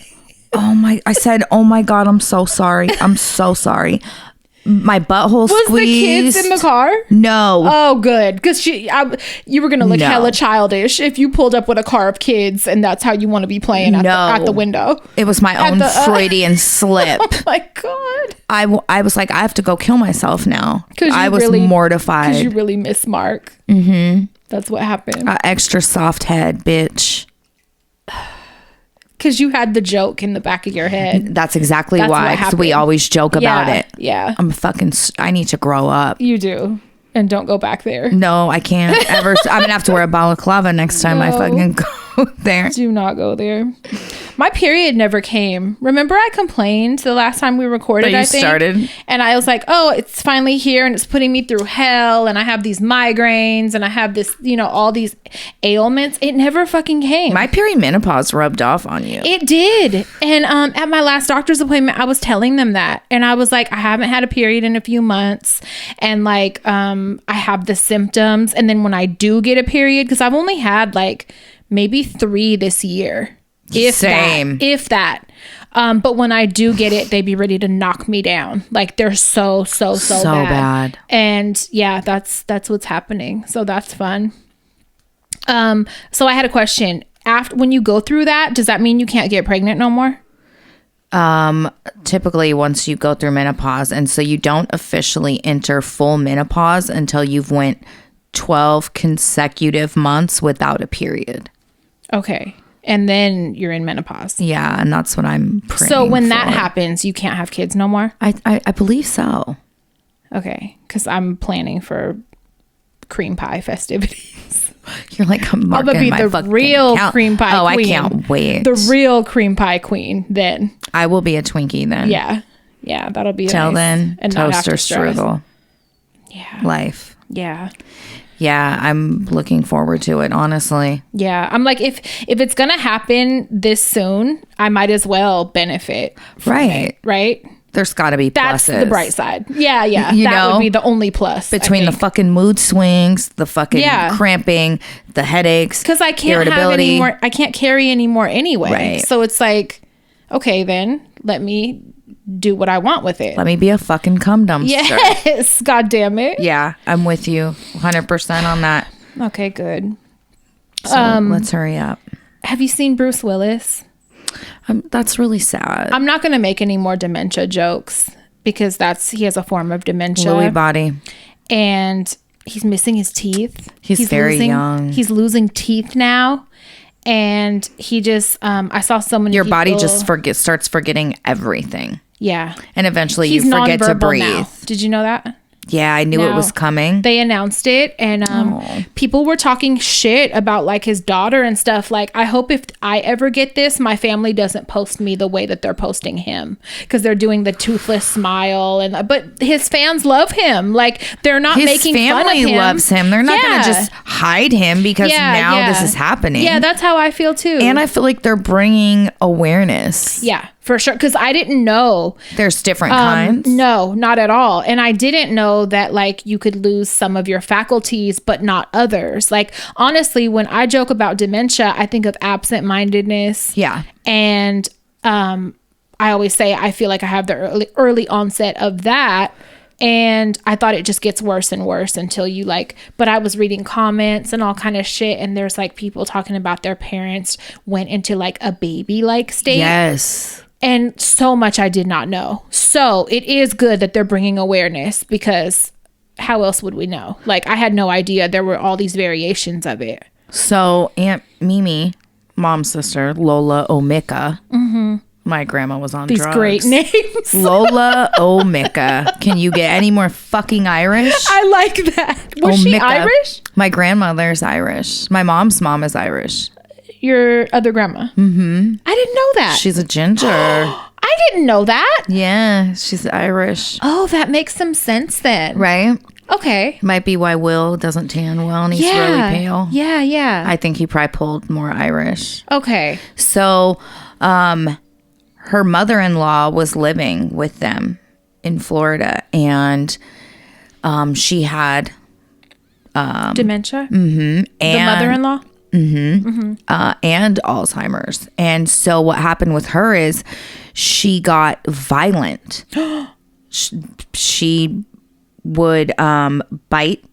I said, oh my God, I'm so sorry. I'm so sorry. My butthole squeezed.
Was the kids in the car?
No.
Oh, good. Because you were going to look hella childish if you pulled up with a car of kids and that's how you want to be playing at the window.
It was my own Freudian slip.
Oh my God.
I was like, I have to go kill myself now. I was mortified.
Because you really miss Mark. Mm-hmm. That's what happened.
Extra soft head, bitch.
Because you had the joke in the back of your head.
That's exactly why. Because we always joke about it.
Yeah.
I need to grow up.
You do. And don't go back there.
No, I can't ever. I'm going to have to wear a balaclava next time I fucking go there.
Do not go there. My period never came. Remember I complained the last time we recorded, I think?
Started.
And I was like, oh, it's finally here and it's putting me through hell. And I have these migraines and I have this, all these ailments. It never fucking came.
My perimenopause rubbed off on you.
It did. And at my last doctor's appointment, I was telling them that. And I was like, I haven't had a period in a few months. And like, I have the symptoms. And then when I do get a period, because I've only had like maybe 3 this year. If that. But when I do get it, they be ready to knock me down. Like they're so bad. And yeah, that's what's happening. So that's fun. So I had a question. After when you go through that, does that mean you can't get pregnant no more?
Typically once you go through menopause, and so you don't officially enter full menopause until you've went 12 consecutive months without a period.
Okay. And then you're in menopause.
Yeah, and that's what I'm praying
So when
for.
that happens, you can't have kids no more?
I believe so.
Okay, because I'm planning for cream pie festivities.
You're like, I'm
gonna be the real cream pie queen.
Oh, I can't wait.
The real cream pie queen then.
I will be a Twinkie then.
Yeah, that'll be
till
nice.
then,
and
toaster strudel.
Yeah.
Life.
Yeah.
Yeah, I'm looking forward to it, honestly.
Yeah, I'm like, if it's gonna happen this soon, I might as well benefit from it, right?
There's got to be pluses.
That's the bright side. Yeah. That would be the only plus.
Between the fucking mood swings, the fucking cramping, the headaches,
because I can't have any more. I can't carry anymore anyway. Right. So it's like, okay, then let me do what I want with it.
Let me be a fucking cum dumpster.
Yes, god damn it.
Yeah, I'm with you 100% on that.
Okay, good.
So let's hurry up.
Have you seen Bruce Willis?
That's really sad.
I'm not going to make any more dementia jokes because he has a form of dementia.
Lewy body.
And he's missing his teeth.
He's very young.
He's losing teeth now. And he just, I saw so many
Your
people,
body just starts forgetting everything.
Yeah.
And eventually you forget to breathe.
Now. Did you know that?
Yeah, I knew it was coming.
They announced it, and people were talking shit about like his daughter and stuff. Like, I hope if I ever get this, my family doesn't post me the way that they're posting him, because they're doing the toothless smile, but his fans love him. Like, they're not making fun of him. His
family loves him. They're not going to just hide him because now this is happening.
Yeah, that's how I feel too.
And I feel like they're bringing awareness.
Yeah, for sure. Because I didn't know.
There's different kinds.
No, not at all. And I didn't know that like you could lose some of your faculties, but not others. Like, honestly, when I joke about dementia, I think of absent-mindedness.
Yeah.
And I always say I feel like I have the early onset of that. And I thought it just gets worse and worse until you like, but I was reading comments and all kind of shit. And there's like people talking about their parents went into like a baby like state.
Yes.
And so much I did not know. So it is good that they're bringing awareness, because how else would we know? Like, I had no idea there were all these variations of it.
So Aunt Mimi, mom's sister, Lola Omika. Mm-hmm. My grandma was on
these
drugs.
Great names.
Lola Omika. Can you get any more fucking Irish?
I like that. Was she Irish?
My grandmother's Irish. My mom's mom is Irish.
Your other grandma? Mm-hmm. I didn't know that.
She's a ginger.
I didn't know that.
Yeah, she's Irish.
Oh, that makes some sense then.
Right?
Okay.
Might be why Will doesn't tan well and he's really pale.
Yeah, yeah.
I think he probably pulled more Irish.
Okay.
So, her mother-in-law was living with them in Florida, and she had
dementia.
Mm-hmm.
The mother-in-law.
Mm-hmm. Mm-hmm. And Alzheimer's. And so what happened with her is she got violent. She would bite.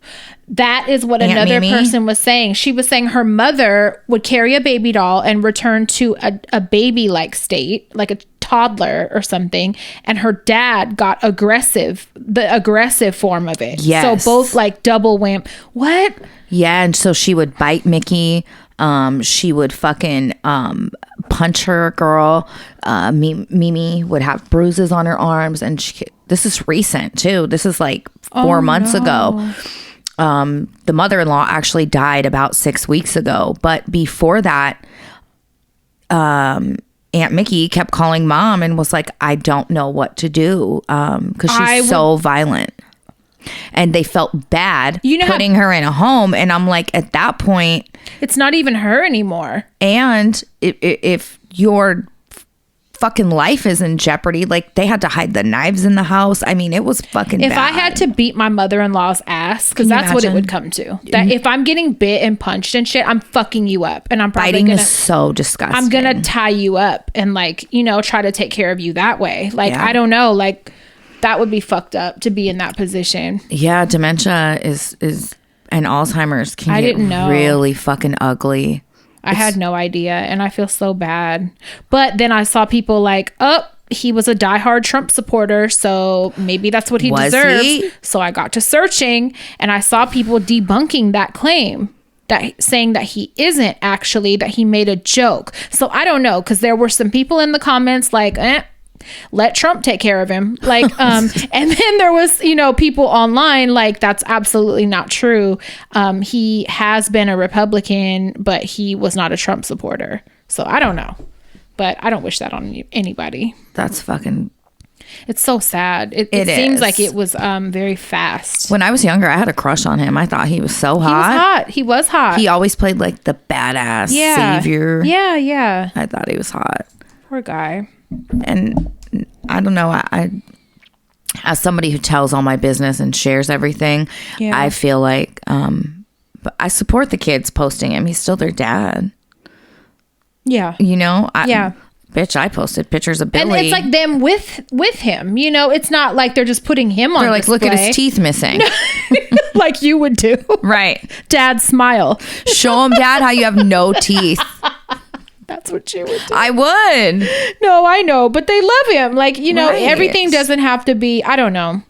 That is what
Aunt
another
Mimi.
person was saying. She was saying her mother would carry a baby doll and return to a baby-like state, like a toddler or something, and her dad got aggressive, the aggressive form of it.
Yes.
So both like double whamp. What?
Yeah, and so she would bite Mickey. She would fucking punch her girl. Mimi would have bruises on her arms, and this is recent too. This is like 4 months ago. The mother-in-law actually died about 6 weeks ago, but before that, Aunt Mickey kept calling mom and was like, I don't know what to do, because she's so violent. And they felt bad putting her in a home. And I'm like, at that point,
it's not even her anymore.
And if your fucking life is in jeopardy, like, they had to hide the knives in the house. I mean, it was fucking bad.
If I had to beat my mother-in-law's ass, because that's what it would come to. That if I'm getting bit and punched and shit, I'm fucking you up. And I'm probably
biting is so disgusting.
I'm gonna tie you up and like, try to take care of you that way. Like, I don't know, like, that would be fucked up to be in that position. Yeah,
dementia is and Alzheimer's can get really fucking ugly.
I had no idea, and I feel so bad. But then I saw people like, he was a diehard Trump supporter, so maybe that's what he deserves. So I got to searching, and I saw people debunking that claim, saying that he isn't actually, that he made a joke. So I don't know, because there were some people in the comments like, let Trump take care of him. Like, and then there was, people online like, that's absolutely not true. He has been a Republican, but he was not a Trump supporter. So I don't know, but I don't wish that on anybody.
That's fucking...
It's so sad. It seems like it was very fast.
When I was younger, I had a crush on him. I thought he was so hot.
He was hot.
He always played like the badass savior.
Yeah, yeah.
I thought he was hot.
Poor guy.
And I don't know, I as somebody who tells all my business and shares everything, I feel like but I support the kids posting him. He's still their dad.
Yeah.
Bitch, I posted pictures of Billy.
And it's like them with him. It's not like they're just putting him on
They're like,
display.
look at his teeth missing.
Like you would do.
Right.
Dad, smile.
Show him, Dad, how you have no teeth.
That's what you would do.
I would.
No, I know, but they love him. Like,
Right.
everything doesn't have to be, I don't know.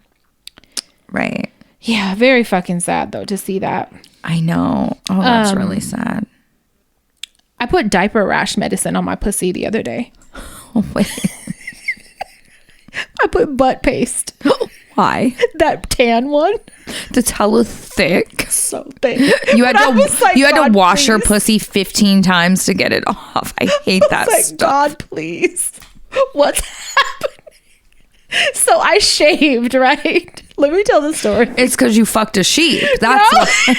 Right.
Yeah, very fucking sad though to see that.
I know. Oh, that's really sad.
I put diaper rash medicine on my pussy the other day.
Oh, wait.
I put butt paste.
Why?
That tan one.
To tell thick.
So thick.
You had to
God,
wash your
please.
pussy 15 times to get it off. I hate that
Like,
stuff.
God, please. What's happening? So I shaved, right? Let me tell the story.
It's because you fucked a sheep. That's why.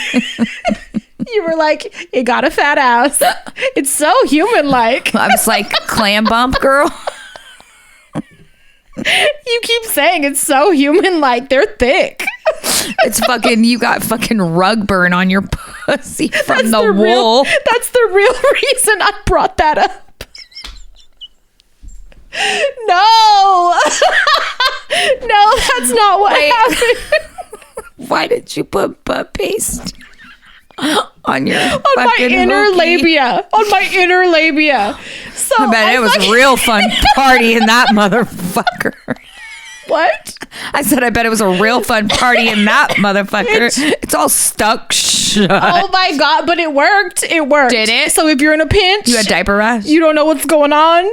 You were like, it got a fat ass. It's so human-like.
I was like, clam bump girl.
You keep saying it's so human-like. They're thick.
It's fucking, you got fucking rug burn on your pussy from the wool.
That's the real reason I brought that up. No. No, that's not what happened.
Why did you put butt paste on your
On my inner labia. On my inner labia. So
I bet it was a real fun party in that motherfucker.
What?
I said, I bet it was a real fun party in that motherfucker. It's all stuck shut.
Oh my God, but it worked. It worked.
Did it?
So if you're in a pinch,
You had diaper rash?
you don't know what's going on,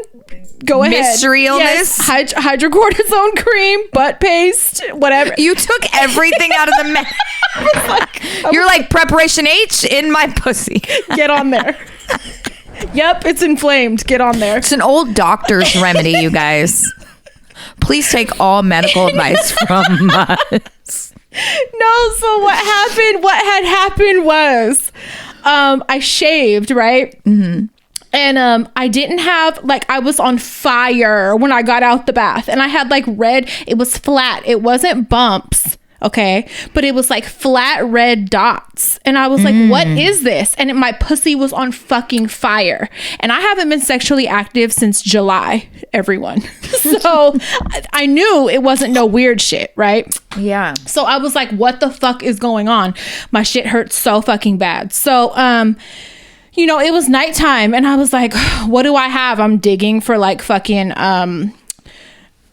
go ahead.
Mystery illness?
Yes, hydrocortisone cream, butt paste, whatever.
You took everything out of the mess. You're like preparation H in my pussy.
Get on there. Yep, it's inflamed. Get on there.
It's an old doctor's remedy, you guys. Please take all medical advice from us.
No, so what happened? What had happened was I shaved, right? Mm-hmm. And I didn't have, like, I was on fire when I got out the bath. And I had, like, red. It was flat. It wasn't bumps. Okay. But it was like flat red dots. And I was like, what is this? And my pussy was on fucking fire. And I haven't been sexually active since July, everyone. So I knew it wasn't no weird shit, right?
Yeah.
So I was like, what the fuck is going on? My shit hurts so fucking bad. So, you know, it was nighttime and I was like, what do I have? I'm digging for like fucking,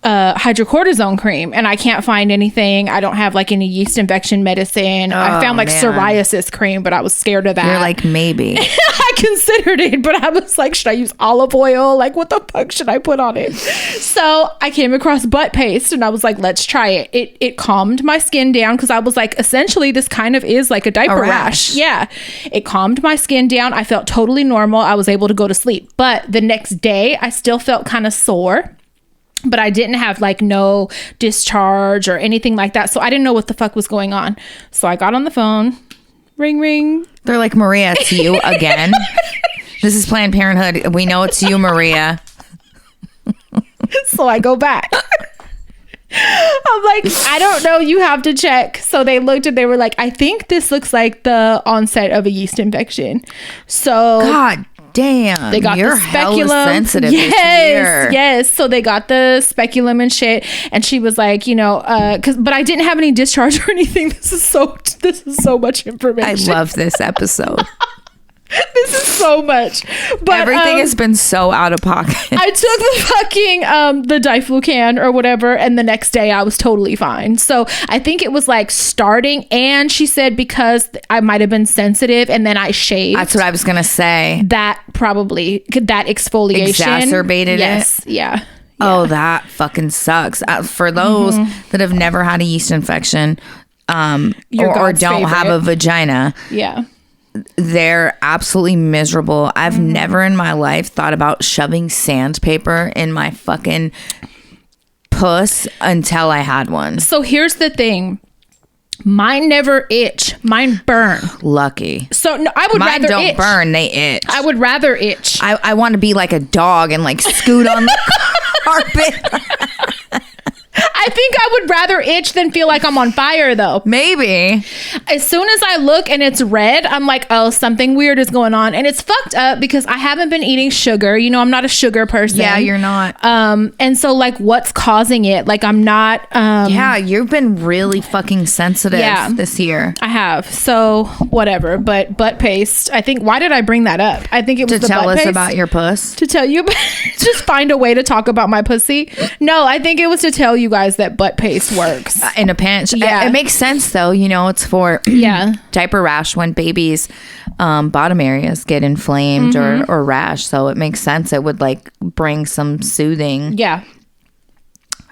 hydrocortisone cream and I can't find anything. I don't have like any yeast infection medicine. I found like psoriasis cream, but I was scared of that.
You're like, maybe.
I considered it, but I was like, should I use olive oil? Like, what the fuck should I put on it? So I came across butt paste and I was like, let's try it. It calmed my skin down because I was like, essentially, this kind of is like a diaper rash. Yeah. It calmed my skin down. I felt totally normal. I was able to go to sleep. But the next day, I still felt kind of sore. But I didn't have like no discharge or anything like that. So I didn't know what the fuck was going on. So I got on the phone. Ring, ring.
They're like, Maria, it's you again. This is Planned Parenthood. We know it's you, Maria.
So I go back. I'm like, I don't know. You have to check. So they looked and they were like, I think this looks like the onset of a yeast infection. So
God damn,
they got
you're
the speculum.
hella sensitive
Yes,
this year.
yes. So they got the speculum and shit, and she was like, you know, but I didn't have any discharge or anything. This is so much information.
I love this episode.
This is so much. But
everything has been so out of pocket.
I took the fucking the Dysfunction or whatever, and the next day I was totally fine. So I think it was like starting, and she said because I might have been sensitive, and then I shaved.
That's what I was gonna say.
That probably that exfoliation
exacerbated
yes,
it.
Yeah.
Oh, that fucking sucks. For those that have never had a yeast infection, or don't have a vagina,
yeah,
they're absolutely miserable. I've never in my life thought about shoving sandpaper in my fucking puss until I had one.
So here's the thing. Mine never itch. Mine burn.
Lucky.
So no, I would
Mine
rather
don't
itch.
burn. They itch.
I would rather itch.
I want to be like a dog and like scoot on the carpet.
I think I would rather itch than feel like I'm on fire, though.
Maybe.
As soon as I look and it's red, I'm like, oh, something weird is going on. And it's fucked up because I haven't been eating sugar. You know, I'm not a sugar person.
Yeah, you're not.
And so, like, what's causing it? Like, I'm not.
Yeah, you've been really fucking sensitive this year.
I have. So, whatever. But butt paste, I think, why did I bring that up? I think it was
to tell us about your puss.
To tell you, just find a way to talk about my pussy. No, I think it was to tell you guys that butt paste works
in a pinch.
Yeah,
it makes sense though. You know, it's for diaper rash when babies' bottom areas get inflamed or rash. So it makes sense. It would like bring some soothing.
Yeah.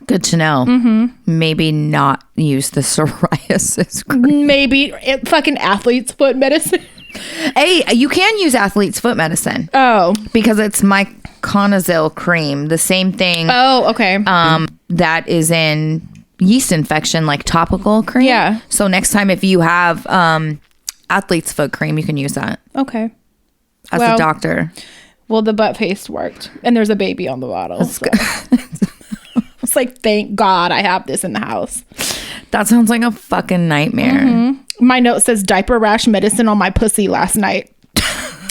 Good to know. Maybe not use the psoriasis cream.
Maybe fucking athlete's foot medicine.
Hey, you can use athlete's foot medicine.
Oh.
Because it's miconazole cream. The same thing.
Oh, okay.
That is in yeast infection, like topical cream.
Yeah.
So next time if you have athlete's foot cream, you can use that.
Okay.
As a doctor.
Well, the butt paste worked. And there's a baby on the bottle. So. It's like, thank God I have this in the house.
That sounds like a fucking nightmare.
My note says diaper rash medicine on my pussy last night.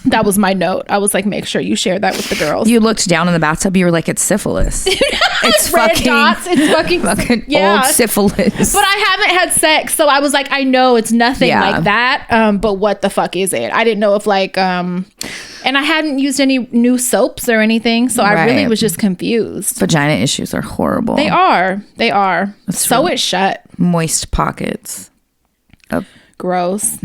That was my note. I was like, make sure you share that with the girls.
You looked down in the bathtub. You were like, it's syphilis. It's
red
fucking
dots. It's fucking
old syphilis.
But I haven't had sex, so I was like, I know it's nothing like that. But what the fuck is it? I didn't know if like, and I hadn't used any new soaps or anything, so I really was just confused.
Vagina issues are horrible.
They are. Sew it shut.
Moist pockets.
Gross.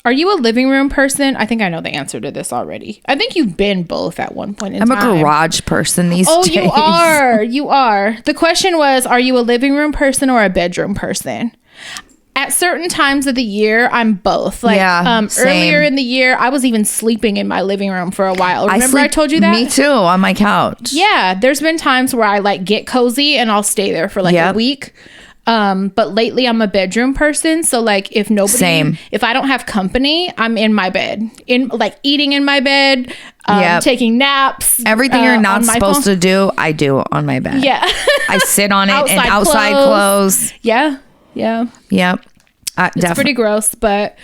Are you a living room person? I think I know the answer to this already. I think you've been both at one point in time.
I'm a garage person these days.
Oh, you are. You are. The question was, are you a living room person or a bedroom person? At certain times of the year, I'm both. Like earlier in the year, I was even sleeping in my living room for a while. Remember I told you that?
Me too, on my couch.
Yeah, there's been times where I like get cozy and I'll stay there for like a week. But lately I'm a bedroom person, so like if I don't have company, I'm in my bed, in like eating in my bed, taking naps,
everything you're not supposed to do, I do on my bed. I sit on it in outside clothes.
Yep.
It's
pretty gross, but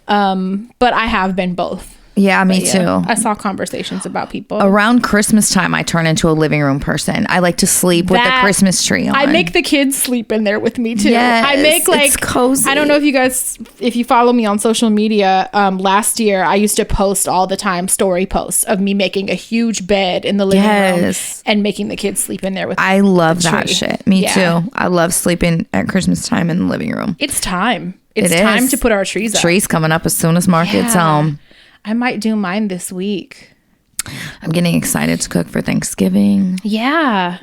I have been both.
Yeah, me too.
I saw conversations about people.
Around Christmas time, I turn into a living room person. I like to sleep with the Christmas tree on.
I make the kids sleep in there with me too.
Yes,
I make like
it's cozy.
I don't know if you follow me on social media. Last year, I used to post all the time story posts of me making a huge bed in the living room and making the kids sleep in there with me.
I love that shit. Me too. I love sleeping at Christmas time in the living room.
It's time. It's time to put our trees up.
Trees coming up as soon as Mark gets home.
I might do mine this week.
I'm getting excited to cook for Thanksgiving.
Yeah.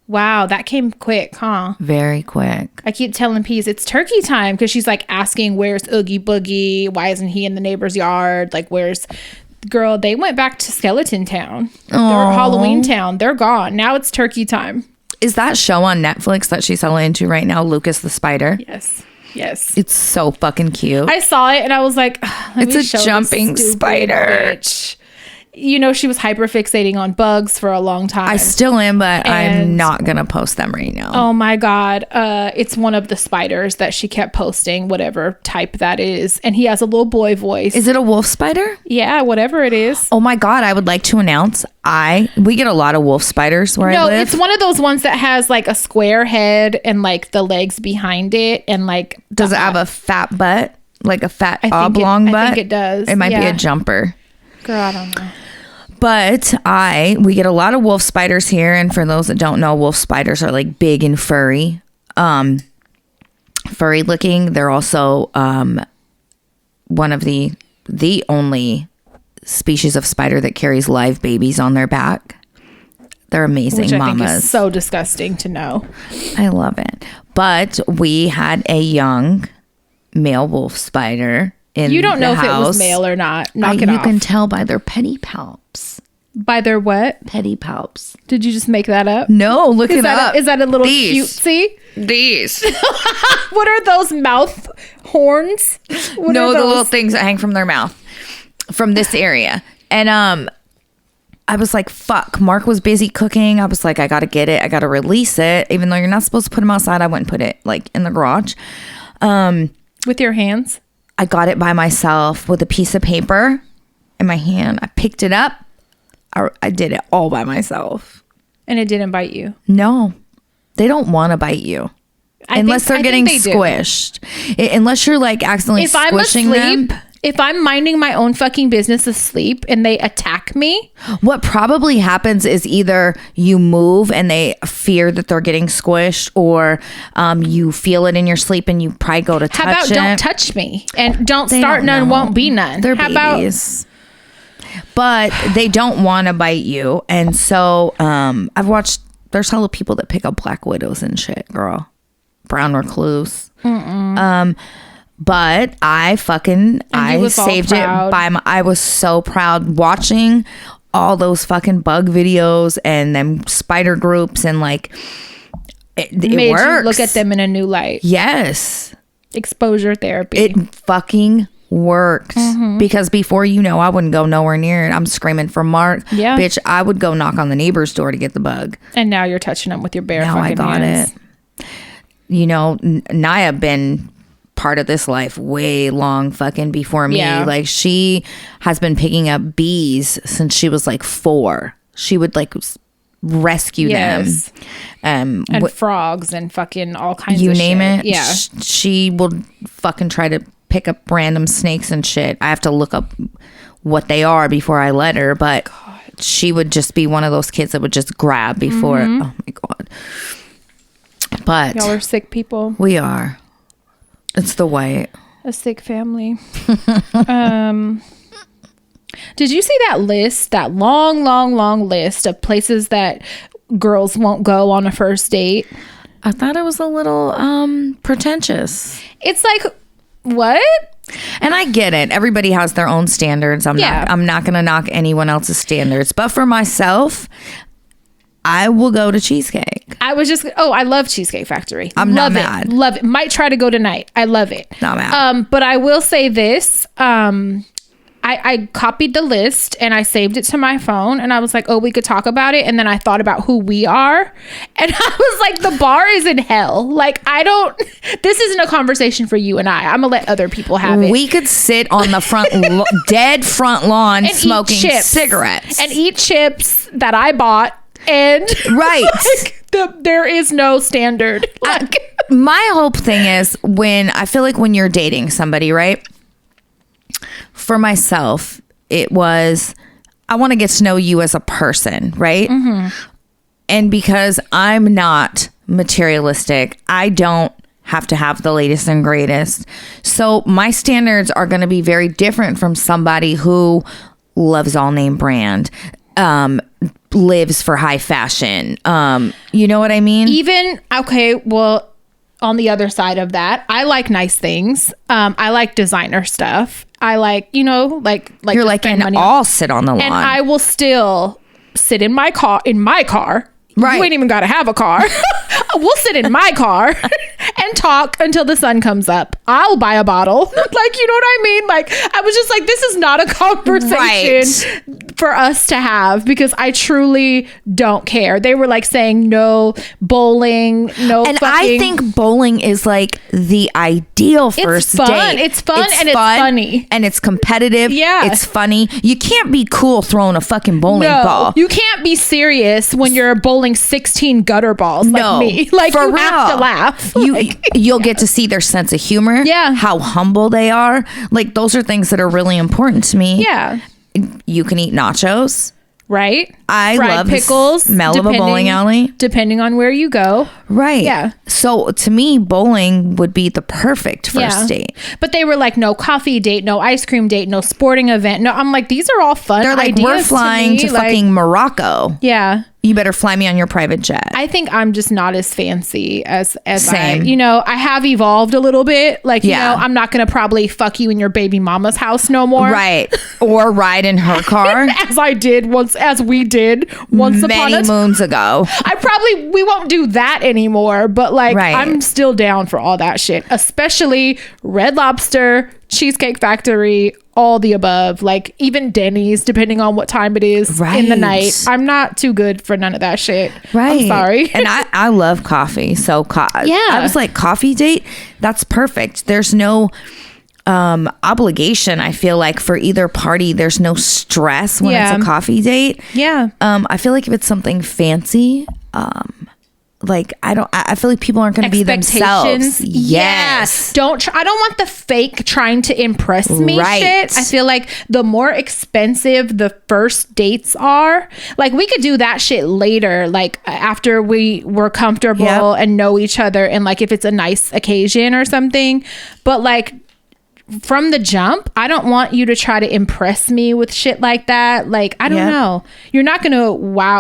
Wow, that came quick, huh?
Very quick.
I keep telling Peas it's turkey time because she's like asking, where's Oogie Boogie? Why isn't he in the neighbor's yard? Like, where's... Girl, they went back to Skeleton Town. They're Halloween Town. They're gone. Now it's turkey time.
Is that show on Netflix that she's selling into right now, Lucas the Spider?
Yes.
It's so fucking cute.
I saw it and I was like,
it's a jumping spider.
Bitch. You know, she was hyper fixating on bugs for a long time.
I still am, but I'm not going to post them right now.
Oh my God. It's one of the spiders that she kept posting, whatever type that is. And he has a little boy voice.
Is it a wolf spider?
Yeah, whatever it is.
Oh my God. I would like to announce we get a lot of wolf spiders where I live.
No, it's one of those ones that has like a square head and like the legs behind it. And like,
does it have a fat butt? Like a fat oblong butt?
I think it does.
It might be a jumper.
Girl, I don't know.
But we get a lot of wolf spiders here. And for those that don't know, wolf spiders are like big and furry. Furry looking. They're also one of the only species of spider that carries live babies on their back. They're amazing.
Which I
mamas.
think is so disgusting to know.
I love it. But we had a young male wolf spider in the house.
You don't know if it was male or not. Knock it off.
You can tell by their pedipalps.
By their what?
Pedipalps.
Did you just make that up?
No, look it up.
Is that a little cutesy?
These.
What are those mouth horns?
The little things that hang from their mouth. From this area. And I was like, fuck. Mark was busy cooking. I was like, I gotta get it. I gotta release it. Even though you're not supposed to put them outside, I went and put it like in the garage.
With your hands?
I got it by myself with a piece of paper in my hand. I picked it up. I did it all by myself.
And it didn't bite you?
No. They don't want to bite you. Unless they're getting squished. Unless you're like accidentally squishing them.
If I'm minding my own fucking business asleep and they attack me.
What probably happens is either you move and they fear that they're getting squished, or you feel it in your sleep and you probably go to touch it.
How about don't touch me and don't start none, won't be none.
They're babies. But they don't want to bite you. And so I've watched There's hella people that pick up black widows and shit, girl. Brown recluse. But I saved it I was so proud watching all those fucking bug videos and them spider groups, and like it
made
works.
You look at them in a new light.
Yes.
Exposure therapy.
It fucking worked. Because before, I wouldn't go nowhere near it. I'm screaming for Mark.
Yeah.
Bitch, I would go knock on the neighbor's door to get the bug.
And now you're touching them with your bare
now
fucking
I got
hands.
it. Naya been part of this life way long fucking before me.
Yeah.
Like, she has been picking up bees since she was like 4. She would like rescue them.
And frogs and fucking all kinds of
you
shit.
name it.
Yeah.
She will fucking try to pick up random snakes and shit. I have to look up what they are before I let her, but she would just be one of those kids that would just grab before. Oh my God. But
y'all are sick people.
we are. It's the white.
A sick family. Did you see that list, that long list of places that girls won't go on a first date?
I thought it was a little pretentious.
It's like, what?
And I get it. Everybody has their own standards. I'm not going to knock anyone else's standards. But for myself, I will go to Cheesecake.
I love Cheesecake Factory.
I'm not mad.
Love it. Might try to go tonight. I love it.
Not mad.
But I will say this. I copied the list and I saved it to my phone, and I was like, oh, we could talk about it. And then I thought about who we are, and I was like, the bar is in hell. Like, this isn't a conversation for you and I'm gonna let other people have it.
We could sit on the dead front lawn and smoking cigarettes
and eat chips that I bought. And
right.
There is no standard.
My whole thing is, when you're dating somebody, right? For myself, it was, I want to get to know you as a person, right? And because I'm not materialistic, I don't have to have the latest and greatest. So my standards are going to be very different from somebody who loves all name brand, lives for high fashion. You know what I mean?
Well, on the other side of that, I like nice things. I like designer stuff. I like, like
you're like, and I'll sit on the lawn.
And I will still sit in my car. Right. You ain't even got to have a car. We'll sit in my car and talk until the sun comes up. I'll buy a bottle. Like, you know what I mean? Like, I was just like, this is not a conversation for us to have, because I truly don't care. They were like saying no bowling, no
and
fucking.
I think bowling is like the ideal first date.
It's fun and it's funny.
And it's competitive.
Yeah.
It's funny. You can't be cool throwing a fucking bowling ball.
You can't be serious when you're bowling 16 gutter balls like me. Like, you have to laugh.
You'll get to see their sense of humor.
Yeah.
How humble they are. Like, those are things that are really important to me.
Yeah.
You can eat nachos.
Right.
I
fried
love
pickles.
The smell of a bowling alley.
Depending on where you go.
Right.
Yeah.
So to me, bowling would be the perfect first date.
But they were like, no coffee date, no ice cream date, no sporting event. No, I'm like, these are all fun.
They're like,
ideas
we're flying to fucking Morocco.
Yeah.
You better fly me on your private jet.
I think I'm just not as fancy as
Same.
I have evolved a little bit. Like, I'm not going to probably fuck you in your baby mama's house no more.
Right. Or ride in her car.
as we did once
many moons ago.
We won't do that anymore, but like, I'm still down for all that shit, especially Red Lobster, Cheesecake Factory, all the above, like even Denny's, depending on what time it is in the night. I'm not too good for none of that shit.
Right.
I'm sorry.
And I love coffee. So I was like, coffee date, that's perfect. There's no obligation, I feel like, for either party. There's no stress when it's a coffee date.
Yeah.
I feel like if it's something fancy, like I feel like people aren't going to be themselves. Yes.
I don't want the fake trying to impress me shit. I feel like the more expensive the first dates are, like, we could do that shit later, like after we were comfortable and know each other, and like if it's a nice occasion or something. But like, from the jump, I don't want you to try to impress me with shit like that. Like, I don't know. You're not going to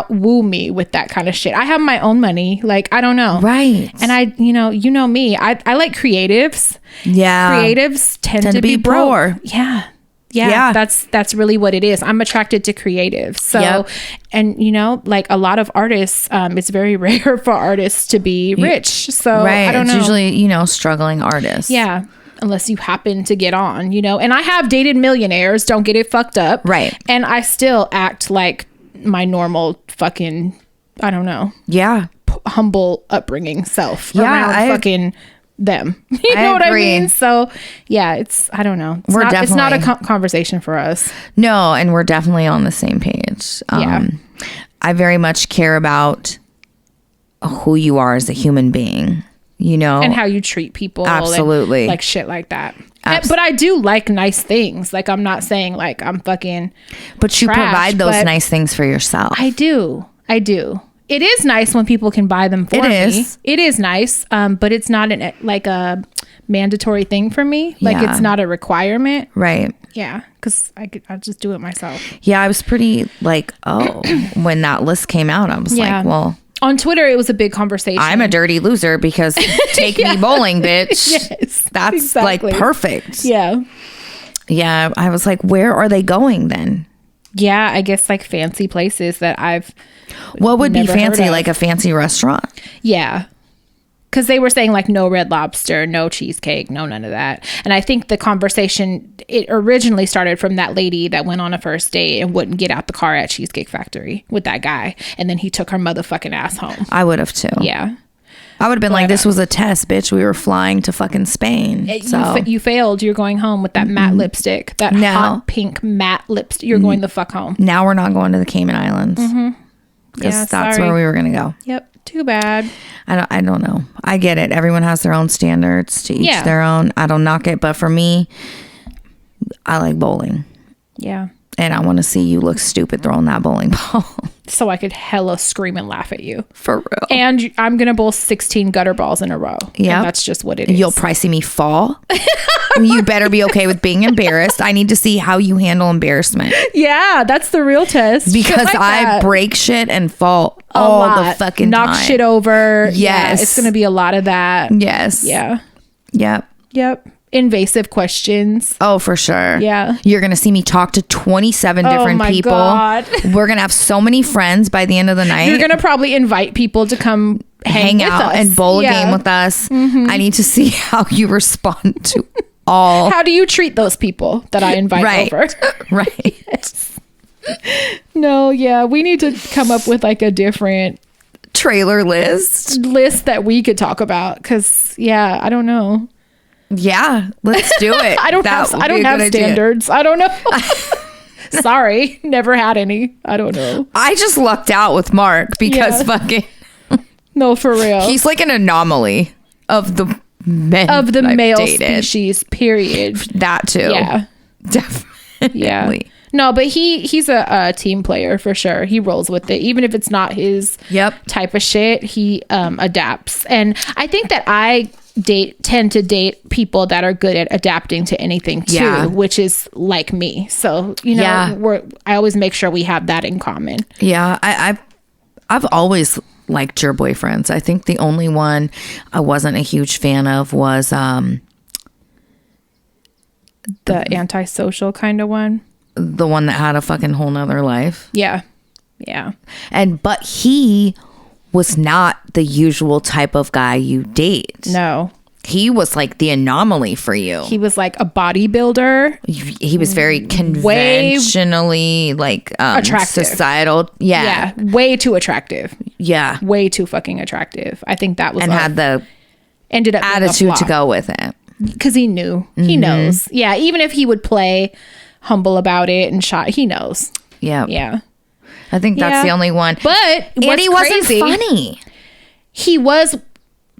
woo me with that kind of shit. I have my own money. Like, I don't know.
Right.
And I, you know me, I like creatives.
Yeah.
Creatives tend to be broke.
poor.
Yeah. That's really what it is. I'm attracted to creatives. So, and you know, like a lot of artists, it's very rare for artists to be rich. So I don't know.
It's usually, you know, struggling artists.
Yeah. Unless you happen to get on, you know, and I have dated millionaires. Don't get it fucked up.
Right.
And I still act like my normal fucking, I don't know.
Yeah.
Humble upbringing self.
Yeah.
Around fucking them. You know what I mean? So yeah, I don't know. It's not a conversation for us.
No. And we're definitely on the same page. I very much care about who you are as a human being, you know,
and how you treat people.
Absolutely.
Like shit like that. But I do like nice things. Like, I'm not saying like I'm fucking
but you
trash,
provide those nice things for yourself.
I do. It is nice when people can buy them for me. It is nice, but it's not like a mandatory thing for me. Like, it's not a requirement.
Right.
Yeah, because I'll just do it myself.
Yeah, I was pretty like, when that list came out, I was like, well.
On Twitter, it was a big conversation.
I'm a dirty loser because take me bowling, bitch.
Yes,
that's
exactly.
like perfect.
Yeah.
Yeah, I was like, where are they going then?
Yeah, I guess like fancy places that I've
What would be fancy?
heard of.
Like a fancy restaurant?
Yeah. Because they were saying like no Red Lobster, no cheesecake, no none of that. And I think the conversation, it originally started from that lady that went on a first date and wouldn't get out the car at Cheesecake Factory with that guy. And then he took her motherfucking ass home.
I would have too.
Yeah.
I would have been like, this was a test, bitch. We were flying to fucking Spain.
You failed. You're going home with that matte lipstick. That hot pink matte lipstick. You're going the fuck home.
Now we're not going to the Cayman Islands. Because that's where we were going to go.
Yep. Too bad.
I don't know. I get it. Everyone has their own standards, to each their own. I don't knock it. But for me, I like bowling.
Yeah.
And I want to see you look stupid throwing that bowling ball.
So I could hella scream and laugh at you.
For real.
And I'm going to bowl 16 gutter balls in a row. Yeah. That's just what it is.
You'll probably see me fall. You better be okay with being embarrassed. I need to see how you handle embarrassment.
Yeah, that's the real test.
Because
like
I break shit and fall all the fucking time.
Knock shit over.
Yes.
Yeah, it's going to be a lot of that.
Yes.
Yeah.
Yep.
Invasive questions.
Oh, for sure.
Yeah.
You're going to see me talk to 27 different people.
God.
We're going to have so many friends by the end of the night.
You're going to probably invite people to come
hang out and bowl a game with us. I need to see how you respond to all.
How do you treat those people that I invite over?
Right.
Yes. No, yeah. We need to come up with like a different
trailer list
that we could talk about. Because, yeah, I don't know.
Yeah, let's do it.
I don't have standards. I don't know. Sorry, never had any. I don't know.
I just lucked out with Mark because fucking
no, for real.
He's like an anomaly of the men
of the male species. Period.
That too.
Yeah,
definitely.
Yeah. No, but he's a team player for sure. He rolls with it, even if it's not his type of shit. He adapts, and I think that I tend to date people that are good at adapting to anything too, which is like me. So you know, I always make sure we have that in common. Yeah,
I've always liked your boyfriends. I think the only one I wasn't a huge fan of was
the antisocial kind of one.
The one that had a fucking whole nother life.
Yeah.
But he was not the usual type of guy you date.
No.
He was like the anomaly for you.
He was like a bodybuilder.
He was very conventionally like
attractive.
Societal. Yeah.
Way too attractive.
Yeah.
Way too fucking attractive. I think that was
had the
ended up
attitude to go with it.
Because he knew. He knows. Yeah. Even if he would play humble about it and he knows.
Yeah.
Yeah.
I think that's the only one.
But
and he wasn't funny.
He was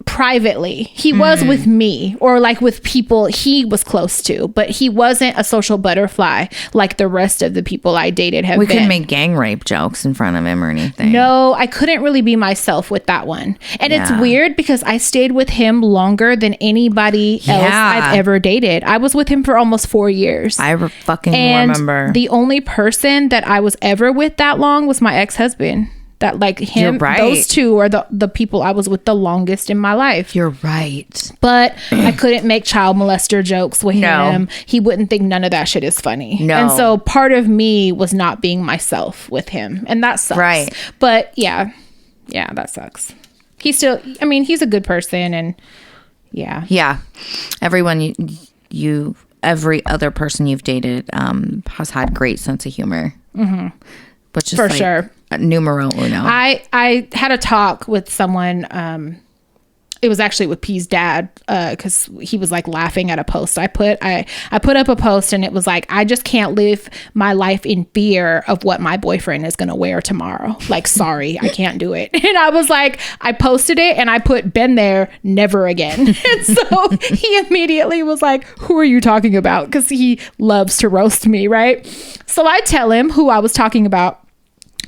privately. He was with me, or like with people he was close to, but he wasn't a social butterfly like the rest of the people I dated have been.
We couldn't make gang rape jokes in front of him or anything.
No, I couldn't really be myself with that one. And it's weird because I stayed with him longer than anybody else I've ever dated. I was with him for almost 4 years.
I fucking remember.
The only person that I was ever with that long was my ex-husband. That like him, those two are the people I was with the longest in my life.
You're right.
But I couldn't make child molester jokes with him. He wouldn't think none of that shit is funny.
No.
And so part of me was not being myself with him. And that sucks. Right. But yeah, that sucks. He's still, I mean, he's a good person, and yeah.
Yeah. Everyone every other person you've dated has had great sense of humor. Mm-hmm. Which is
for sure.
Numero uno.
I had a talk with someone. It was actually with P's dad, because he was like laughing at a post I put. I put up a post, and it was like, I just can't live my life in fear of what my boyfriend is gonna wear tomorrow. Like, sorry, I can't do it. And I was like, I posted it and I put, been there, never again. And so he immediately was like, who are you talking about? Because he loves to roast me, right? So I tell him who I was talking about,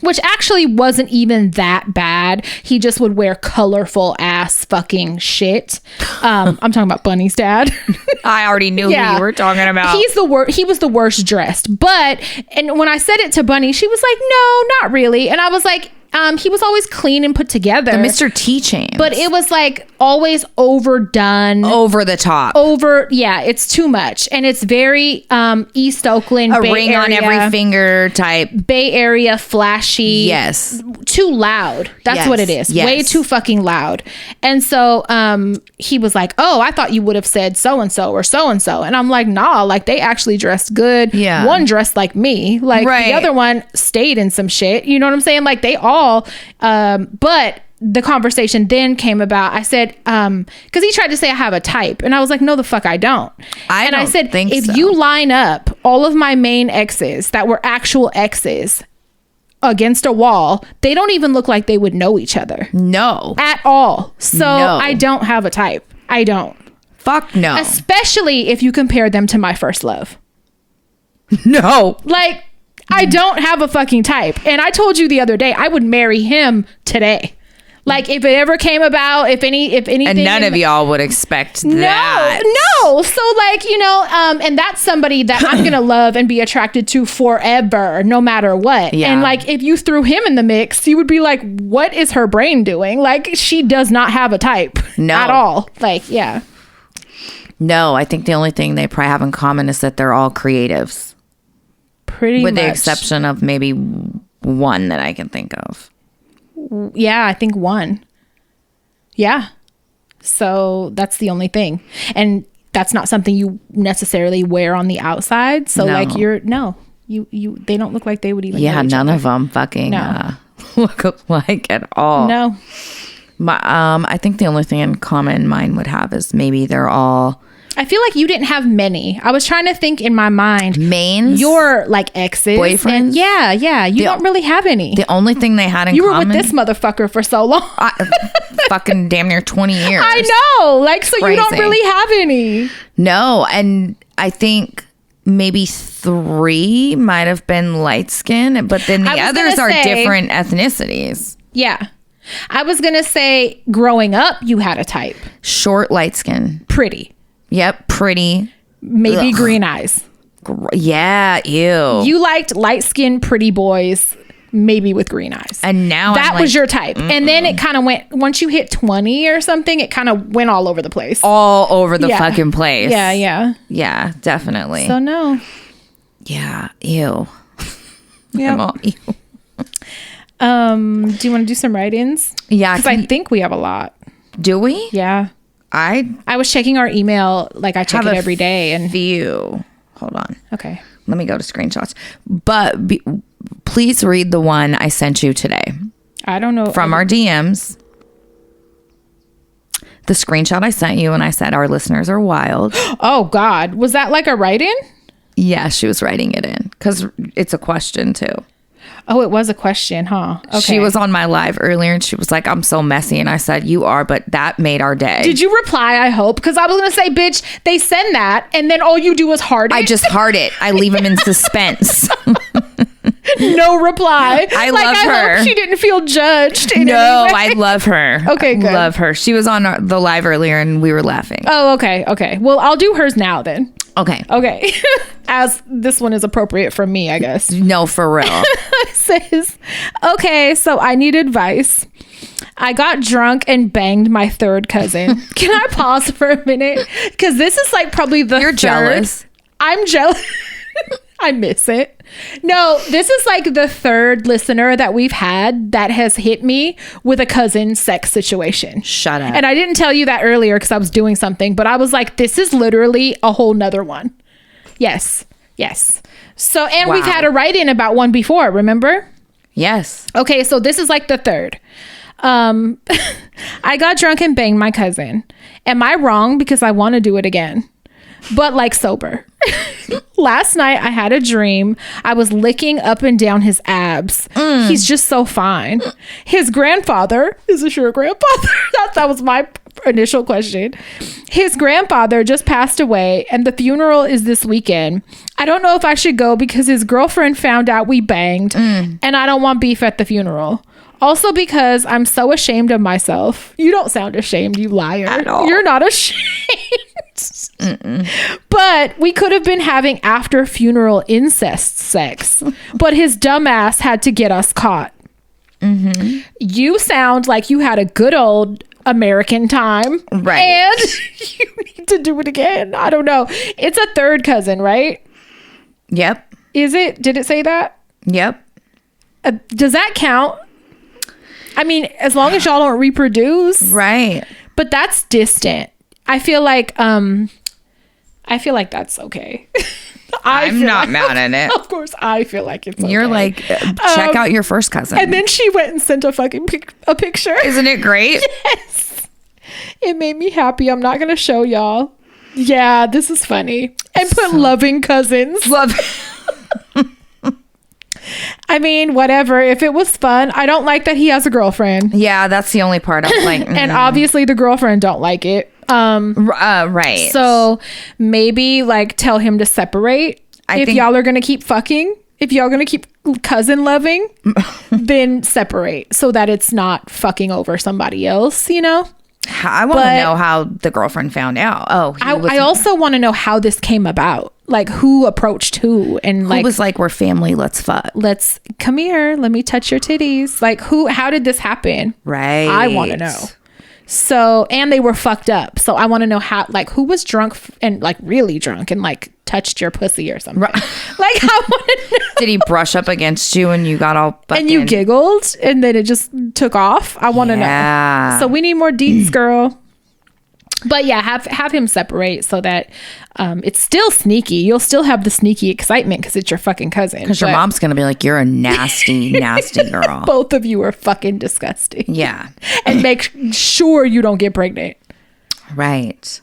which actually wasn't even that bad. He just would wear colorful ass fucking shit. I'm talking about Bunny's dad.
I already knew who you were talking about.
He was the worst dressed. And when I said it to Bunny, she was like, no, not really. And I was like, he was always clean and put together.
The Mr. T chains.
But it was like always overdone.
Over the top.
It's too much. And it's very East Oakland,
a
Bay
ring
Area,
on every finger type.
Bay Area flashy.
Yes.
Too loud. That's what it is.
Yes.
Way too fucking loud. And so he was like, oh, I thought you would have said so-and-so or so-and-so. And I'm like, nah, like they actually dressed good. Yeah. One dressed like me. Like the other one stayed in some shit. You know what I'm saying? Like they all, but the conversation then came about. I said, because he tried to say I have a type, and I was like, no, the fuck I don't. I said, if you line up all of my main exes that were actual exes against a wall, they don't even look like they would know each other.
No.
At all. So I don't have a type. I don't.
Fuck no.
Especially if you compare them to my first love.
No.
Like, I don't have a fucking type. And I told you the other day, I would marry him today. Like, if it ever came about, if anything.
And none of y'all would expect that.
No. So, like, you know, and that's somebody that I'm going to love and be attracted to forever, no matter what. Yeah. And, like, if you threw him in the mix, you would be like, what is her brain doing? Like, she does not have a type. No. At all. Like, yeah.
No, I think the only thing they probably have in common is that they're all creatives.
Pretty much.
With the exception of maybe one that I can think of.
Yeah, I think one. Yeah. So that's the only thing. And that's not something you necessarily wear on the outside. So like they don't look like they would even know each
none
other.
of them fucking look alike at all.
No.
I think the only thing in common mine would have is maybe they're all.
I feel like you didn't have many. I was trying to think in my mind.
Mains?
Your like exes.
Boyfriends?
Yeah. You don't really have any.
The only thing they had in common.
You were with this motherfucker for so long.
Fucking damn near 20 years.
I know. Like, so crazy. You don't really have any.
No. And I think maybe 3 might have been light skin, but then the others are different ethnicities.
Yeah. I was going to say growing up, you had a type.
Short, light skin.
Pretty.
Yep, pretty.
Maybe green eyes.
Yeah, ew.
You liked light-skinned pretty boys, maybe with green eyes.
And now
that was your type. And then it kind of went, once you hit 20 or something, it kind of went all over the place.
All over the fucking place.
Yeah.
Yeah, definitely.
So no.
Yeah, ew.
Yeah.
Ew.
Do you want to do some write-ins?
Yeah.
Because I think we have a lot.
Do we?
Yeah. I was checking our email, like I check it every day. And
hold on.
Okay.
Let me go to screenshots. But please read the one I sent you today.
I don't know.
From our DMs. The screenshot I sent you and I said our listeners are wild.
Oh, God. Was that like a write-in?
Yeah, she was writing it in. Because it's a question, too.
Oh, it was a question, huh? Okay.
She was on my live earlier and she was like, I'm so messy. And I said, you are, but that made our day.
Did you reply, I hope? Because I was going to say, bitch, they send that and then all you do is heart it.
I just heart it. I leave them in suspense.
No reply.
I love her.
Hope she didn't feel judged.
No, I love her.
Okay, good.
Love her. She was on the live earlier and we were laughing.
Oh, okay. Okay. Well, I'll do hers now then.
Okay.
Okay. As this one is appropriate for me, I guess.
No, for real.
It says, okay, so I need advice. I got drunk and banged my third cousin. Can I pause for a minute? Because this is like probably the
You're
third.
jealous.
I'm jealous. I miss it. No, this is like the third listener that we've had that has hit me with a cousin sex situation.
Shut up.
And I didn't tell you that earlier because I was doing something, but I was like, this is literally a whole nother one. Yes. Yes. So, and we've had a write-in about one before, remember?
Yes.
Okay, so this is like the third. I got drunk and banged my cousin. Am I wrong because I want to do it again? But like sober. Last night I had a dream. I was licking up and down his abs. He's just so fine. His grandfather, is this your grandfather? That was my initial question. His grandfather just passed away and the funeral is this weekend. I don't know if I should go because his girlfriend found out we banged and I don't want beef at the funeral. Also because I'm so ashamed of myself. You don't sound ashamed, you liar.
At all.
You're not ashamed. But we could have been having after funeral incest sex. But his dumbass had to get us caught. You sound like you had a good old American time.
Right.
And you need to do it again. I don't know. It's a third cousin, right?
Yep.
Is it? Did it say that?
Yep.
Does that count? I mean, as long as y'all don't reproduce.
Right.
But that's distant. I feel like that's okay.
I'm not mad at it.
Of course, I feel like it's okay.
You're like, check out your first cousin.
And then she went and sent a fucking a picture.
Isn't it great?
Yes. It made me happy. I'm not going to show y'all. Yeah, this is funny. And put loving cousins.
Love.
I mean, whatever. If it was fun, I don't like that he has a girlfriend.
Yeah, that's the only part I'm like.
And obviously the girlfriend don't like it.
Right.
So maybe like tell him to separate. If y'all are going to keep fucking, if y'all going to keep cousin loving, then separate so that it's not fucking over somebody else, you know?
I want to know how the girlfriend found out. Oh,
I also want to know how this came about. Like who approached who and like
who was like, we're family, let's fuck.
Let's come here. Let me touch your titties. Like how did this happen?
Right.
I want to know. So, and they were fucked up. So I want to know how, like who was drunk and like really drunk and like touched your pussy or something. Right. Like I want to know.
Did he brush up against you and you got all fucking...
And you giggled and then it just took off? I want to know. So we need more deets, girl. But yeah, have him separate so that it's still sneaky. You'll still have the sneaky excitement because it's your fucking cousin.
Because your mom's going to be like, you're a nasty, nasty girl.
Both of you are fucking disgusting.
Yeah.
And make sure you don't get pregnant.
Right.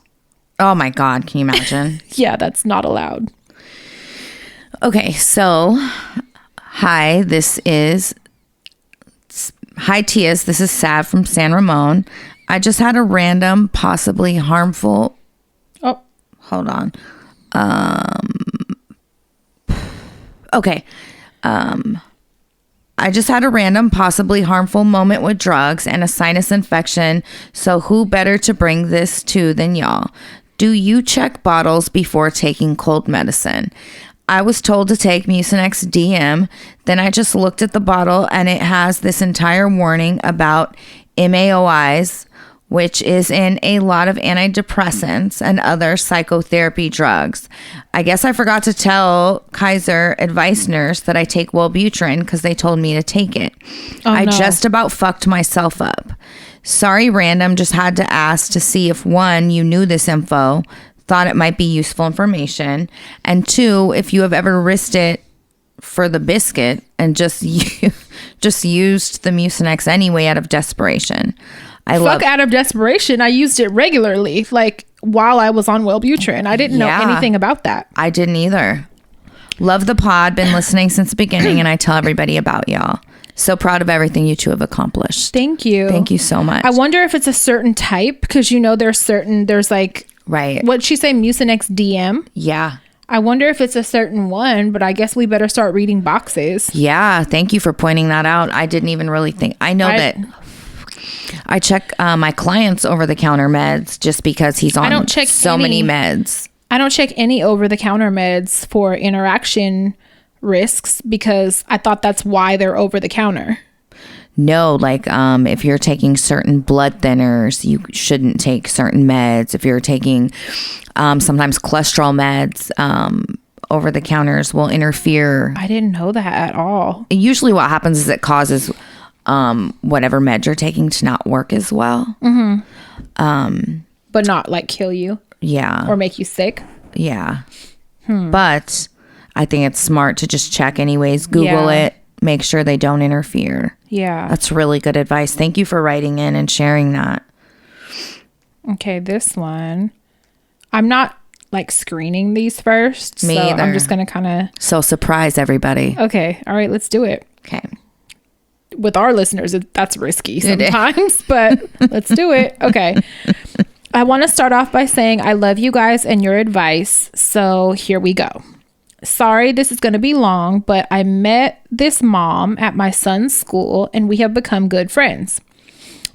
Oh my God. Can you imagine?
Yeah, that's not allowed.
Okay. So, hi, Tias. This is Sav from San Ramon. I just had a random, possibly harmful...
Oh.
Hold on. Okay. I just had a random, possibly harmful moment with drugs and a sinus infection. So who better to bring this to than y'all? Do you check bottles before taking cold medicine? I was told to take Mucinex DM. Then I just looked at the bottle and it has this entire warning about MAOIs, which is in a lot of antidepressants and other psychotherapy drugs. I guess I forgot to tell Kaiser Advice Nurse that I take Wellbutrin because they told me to take it. I just about fucked myself up. Sorry, random, just had to ask to see if one, you knew this info, thought it might be useful information, and two, if you have ever risked it for the biscuit and just used the Mucinex anyway out of desperation.
Out of desperation, I used it regularly, like while I was on Wellbutrin. I didn't know anything about that.
I didn't either. Love the pod. Been listening since the beginning, and I tell everybody about y'all. So proud of everything you two have accomplished.
Thank you.
Thank you so much.
I wonder if it's a certain type, because there's like,
right.
What'd she say? Mucinex DM?
Yeah.
I wonder if it's a certain one, but I guess we better start reading boxes.
Yeah. Thank you for pointing that out. I didn't even really think. I know that I check my clients' over-the-counter meds just because he's on many meds. I don't check any over-the-counter meds for interaction risks because I thought that's why they're over-the-counter. No, like if you're taking certain blood thinners, you shouldn't take certain meds. If you're taking sometimes cholesterol meds, over the counters will interfere.
I didn't know that at all.
Usually what happens is it causes whatever meds you're taking to not work as well.
Mm-hmm. But not like kill you.
Yeah.
Or make you sick.
Yeah. But I think it's smart to just check anyways. Google it. Make sure they don't interfere.
Yeah.
That's really good advice. Thank you for writing in and sharing that.
Okay, this one. I'm not like screening these first.
Me either.
I'm just going to kind of...
So surprise everybody.
Okay. All right, let's do it.
Okay.
With our listeners, that's risky sometimes, but let's do it. Okay. I want to start off by saying I love you guys and your advice. So here we go. Sorry, this is going to be long, but I met this mom at my son's school and we have become good friends.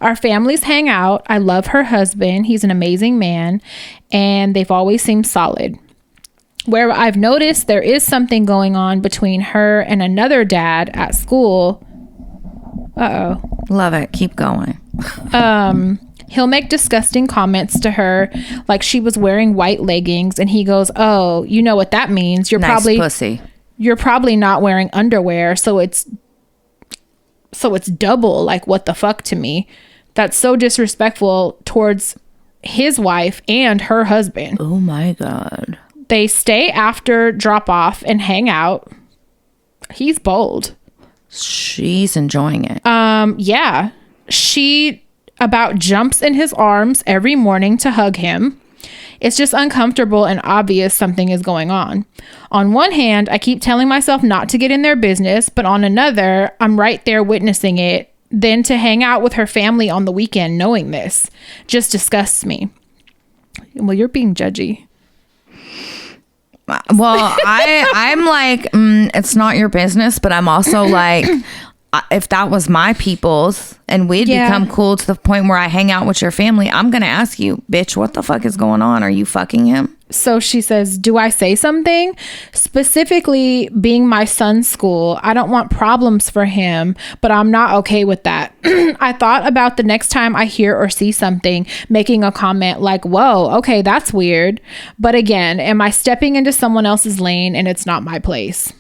Our families hang out. I love her husband. He's an amazing man and they've always seemed solid. Where I've noticed there is something going on between her and another dad at school. Uh-oh.
Love it. Keep going.
He'll make disgusting comments to her, like she was wearing white leggings, and he goes, "Oh, you know what that means? You're
pussy.
You're probably not wearing underwear, so it's double. Like what the fuck to me? That's so disrespectful towards his wife and her husband."
Oh my God.
They stay after drop off and hang out. He's bold.
She's enjoying it.
Yeah. She about jumps in his arms every morning to hug him. It's just uncomfortable and obvious something is going on. On one hand, I keep telling myself not to get in their business, but on another, I'm right there witnessing it. Then to hang out with her family on the weekend knowing this just disgusts me. Well, you're being judgy.
Well, I'm like, it's not your business, but I'm also like, if that was my people's and we'd become cool to the point where I hang out with your family, I'm going to ask you, bitch, what the fuck is going on? Are you fucking him?
So she says, do I say something? Specifically, being my son's school, I don't want problems for him, but I'm not okay with that. I thought about the next time I hear or see something, making a comment like, whoa, okay, that's weird. But again, am I stepping into someone else's lane and it's not my place?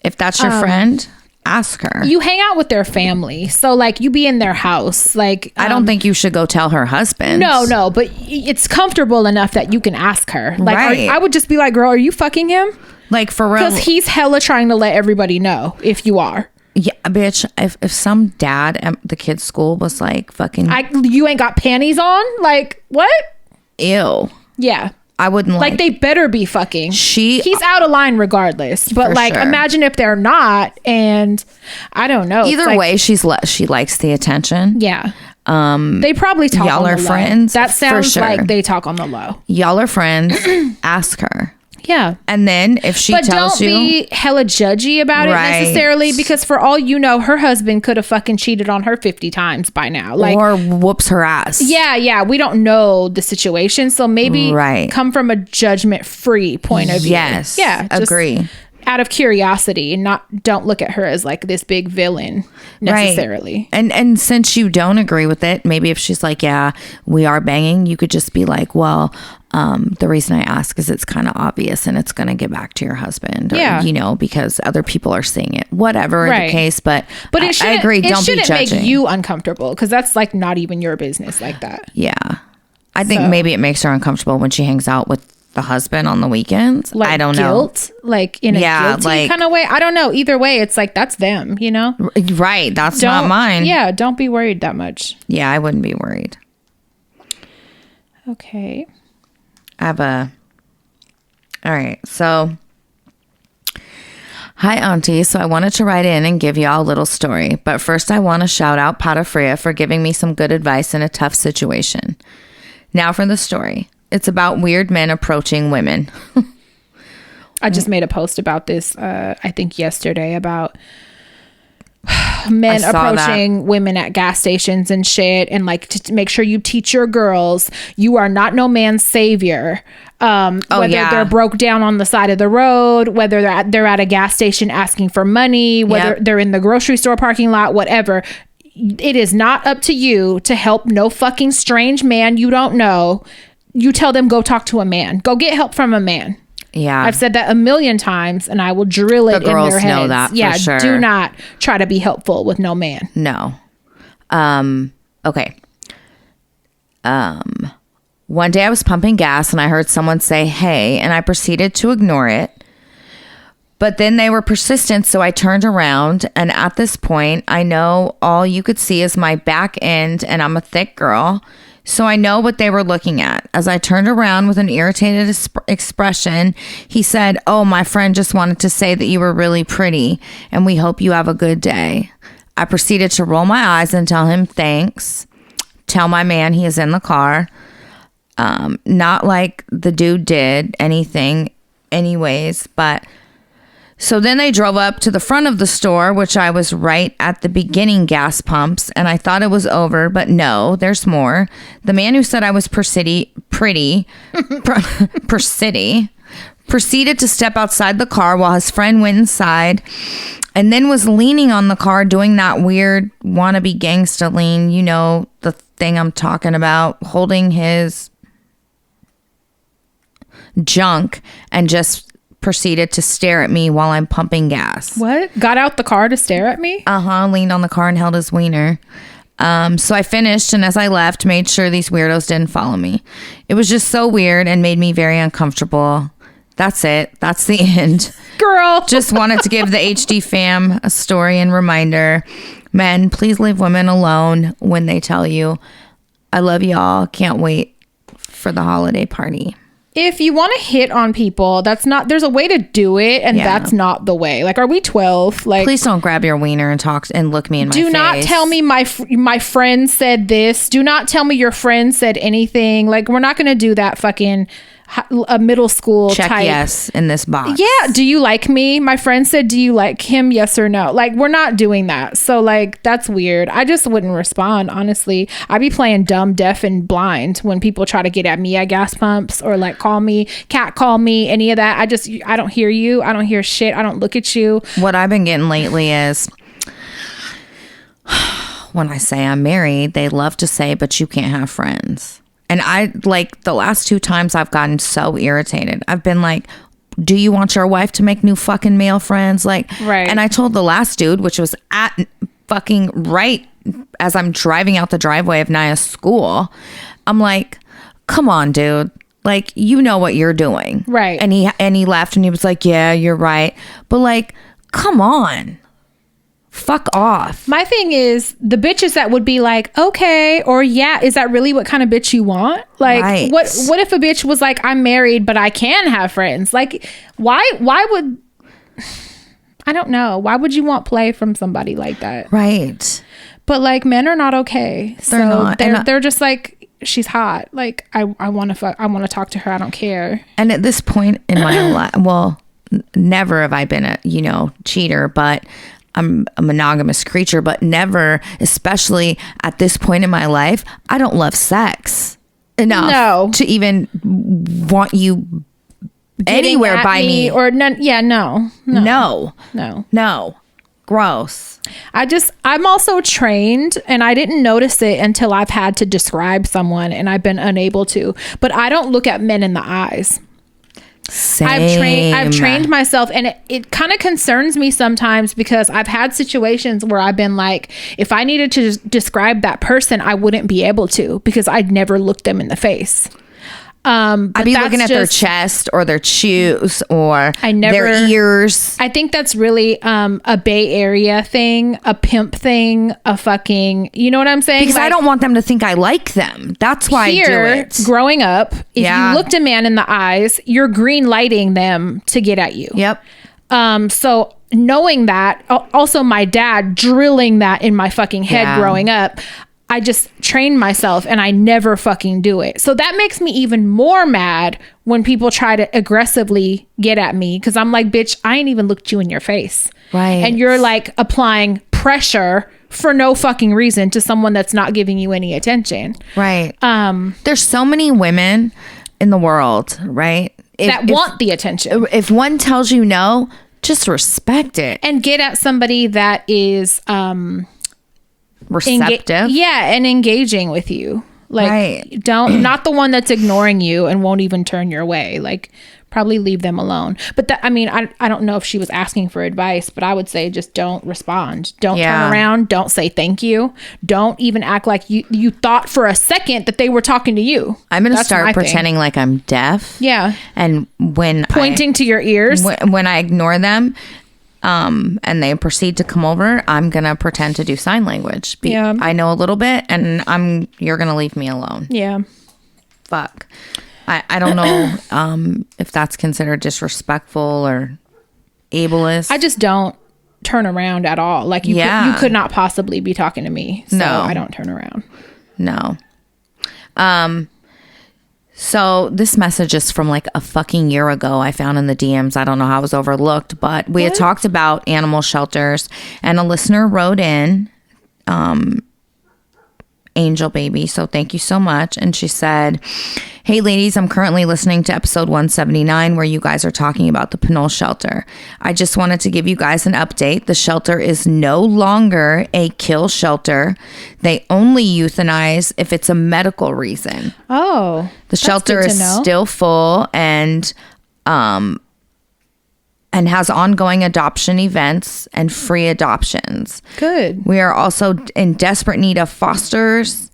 If that's your friend, ask her.
You hang out with their family, so like you be in their house. Like
I don't think you should go tell her husband.
No, but it's comfortable enough that you can ask her. Like
right.
I would just be like, girl, are you fucking him?
Like for real,
because he's hella trying to let everybody know if you are.
Yeah, bitch. If some dad at the kid's school was like fucking,
you ain't got panties on. Like what?
Ew.
Yeah.
I wouldn't
like they better be fucking. He's out of line regardless. But like, sure. Imagine if they're not, and I don't know.
Either way, she likes the attention.
Yeah. They probably talk.
Y'all
on
are
the
friends.
Low. That sounds
sure.
like they talk on the low.
Y'all are friends. Ask her.
Yeah.
And then if she tells you,
don't be hella judgy about it necessarily, because for all you know, her husband could have fucking cheated on her 50 times by now. Like,
or whoops her ass.
Yeah. We don't know the situation. So maybe come from a judgment-free point of view.
Yes.
Yeah.
Agree.
Out of curiosity, and don't look at her as like this big villain necessarily.
Right. And since you don't agree with it, maybe if she's like, yeah, we are banging, you could just be like, well, the reason I ask is it's kind of obvious and it's going to get back to your husband, or, because other people are seeing it, whatever the case. But I agree. Don't be judging. It shouldn't make
you uncomfortable, because that's like not even your business like that.
Yeah. I think maybe it makes her uncomfortable when she hangs out with the husband on the weekends.
Like
I don't
guilt,
know.
Like in a guilty kind of way. I don't know. Either way, it's like that's them,
Right. That's not mine.
Yeah. Don't be worried that much.
Yeah, I wouldn't be worried.
Okay.
All right. So Hi, Auntie. So I wanted to write in and give y'all a little story. But first, I want to shout out Patafria for giving me some good advice in a tough situation. Now for the story. It's about weird men approaching women.
I just made a post about this, I think yesterday, about men approaching women at gas stations and shit, and like to make sure you teach your girls you are not no man's savior. Whether they're broke down on the side of the road, whether they're at a gas station asking for money, whether they're in the grocery store parking lot, whatever. It is not up to you to help no fucking strange man you don't know. You tell them, go talk to a man, go get help from a man.
Yeah.
I've said that a million times, and I will drill it in their heads. The girls know that for sure. Do not try to be helpful with no man.
No. Okay. One day I was pumping gas and I heard someone say, hey, and I proceeded to ignore it. But then they were persistent, so I turned around, and at this point, I know all you could see is my back end, and I'm a thick girl. So I know what they were looking at. As I turned around with an irritated expression, he said, oh, my friend just wanted to say that you were really pretty and we hope you have a good day. I proceeded to roll my eyes and tell him thanks. Tell my man he is in the car. Not like the dude did anything anyways, but... So then they drove up to the front of the store, which I was right at the beginning gas pumps, and I thought it was over, but no, there's more. The man who said I was proceeded to step outside the car while his friend went inside and then was leaning on the car doing that weird wannabe gangsta lean, you know, the thing I'm talking about, holding his junk and just proceeded to stare at me while I'm pumping gas.
What? Got out the car to stare at me?
Leaned on the car and held his wiener. So I finished, and as I left, made sure these weirdos didn't follow me. It was just so weird and made me very uncomfortable. That's it. That's the end.
Girl.
Just wanted to give the HD fam a story and reminder. Men, please leave women alone when they tell you, I love y'all. Can't wait for the holiday party.
If you want to hit on people, there's a way to do it, and that's not the way. Like, are we 12? Like,
please don't grab your wiener and talk and look me in my face.
Do not tell me my friend said this. Do not tell me your friend said anything. Like, we're not going to do that fucking a middle school
check
type.
Yes in this box.
Yeah. Do you like me? My friend said, do you like him? Yes or no? Like, we're not doing that. So like, that's weird. I just wouldn't respond. Honestly, I'd be playing dumb, deaf and blind when people try to get at me at gas pumps or like call me, any of that. I don't hear you. I don't hear shit. I don't look at you.
What I've been getting lately is when I say I'm married, they love to say, but you can't have friends. And I, like, the last 2 times I've gotten so irritated. I've been like, do you want your wife to make new fucking male friends? Like,
right.
And I told the last dude, which was at fucking right as I'm driving out the driveway of Naya's school, I'm like, come on, dude. Like, you know what you're doing.
Right.
And he laughed and he was like, yeah, you're right. But like, come on. Fuck off.
My thing is the bitches that would be like, okay, or yeah, is that really what kind of bitch you want? Like,
right.
what if a bitch was like, I'm married, but I can have friends? Like, why would, I don't know. Why would you want play from somebody like that?
Right.
But like, men are not okay.
They're not.
They're just like, she's hot. Like, I want to talk to her. I don't care.
And at this point in my life, well, never have I been a, cheater, but I'm a monogamous creature, but never, especially at this point in my life, I don't love sex enough to even want you anywhere by me
or none. Yeah, no.
Gross.
I'm also trained, and I didn't notice it until I've had to describe someone and I've been unable to, but I don't look at men in the eyes.
Same.
I've trained myself, and it kind of concerns me sometimes because I've had situations where I've been like, if I needed to describe that person, I wouldn't be able to because I'd never looked them in the face.
I'd be looking at their chest or their shoes or their ears.
I think that's really a Bay Area thing, a pimp thing, a fucking, you know what I'm saying?
Because I don't want them to think I like them. That's why I do it.
Growing up, if you looked a man in the eyes, you're green lighting them to get at you.
Yep.
So knowing that, also my dad drilling that in my fucking head growing up, I just trained myself and I never fucking do it. So that makes me even more mad when people try to aggressively get at me, because I'm like, bitch, I ain't even looked you in your face.
Right.
And you're like applying pressure for no fucking reason to someone that's not giving you any attention.
Right. There's so many women in the world, right?
That want the attention.
If one tells you no, just respect it.
And get at somebody that is
receptive.
And engaging with you. Like, not the one that's ignoring you and won't even turn your way. Like, probably leave them alone. But that, I mean, I don't know if she was asking for advice, but I would say just don't respond. Don't turn around. Don't say thank you. Don't even act like you thought for a second that they were talking to you.
I'm going to start pretending like I'm deaf.
Yeah.
And when
pointing to your ears.
When I ignore them, and they proceed to come over, I'm going to pretend to do sign language. I know a little bit, and you're going to leave me alone.
Yeah.
Fuck. I don't know if that's considered disrespectful or ableist.
I just don't turn around at all. Like, you could not possibly be talking to me. So I don't turn around.
No. So this message is from like a fucking year ago. I found in the DMs. I don't know how it was overlooked, but we had talked about animal shelters, and a listener wrote in, Angel Baby. So thank you so much. And she said, "Hey ladies, I'm currently listening to episode 179 where you guys are talking about the Pinole shelter. I just wanted to give you guys an update. The shelter is no longer a kill shelter. They only euthanize if it's a medical reason.
Oh,
the shelter is still full and has ongoing adoption events and free adoptions.
Good.
We are also in desperate need of fosters.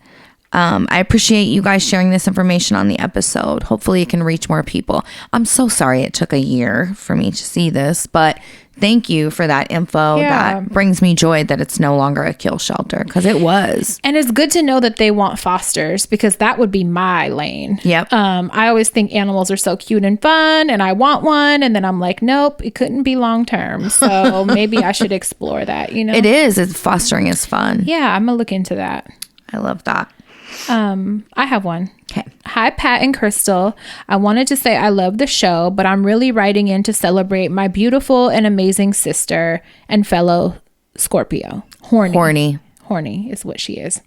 I appreciate you guys sharing this information on the episode. Hopefully it can reach more people. I'm so sorry it took a year for me to see this, but thank you for that info.
Yeah.
That brings me joy that it's no longer a kill shelter, because it was.
And it's good to know that they want fosters, because that would be my lane.
Yep.
I always think animals are so cute and fun and I want one, and then I'm like, nope, it couldn't be long term. So maybe I should explore that, you know?
It is. Fostering is fun.
Yeah, I'm gonna look into that.
I love that.
I have one.
Okay.
Hi, Pat and Crystal. I wanted to say I love the show, but I'm really writing in to celebrate my beautiful and amazing sister and fellow Scorpio. Horny is what she is.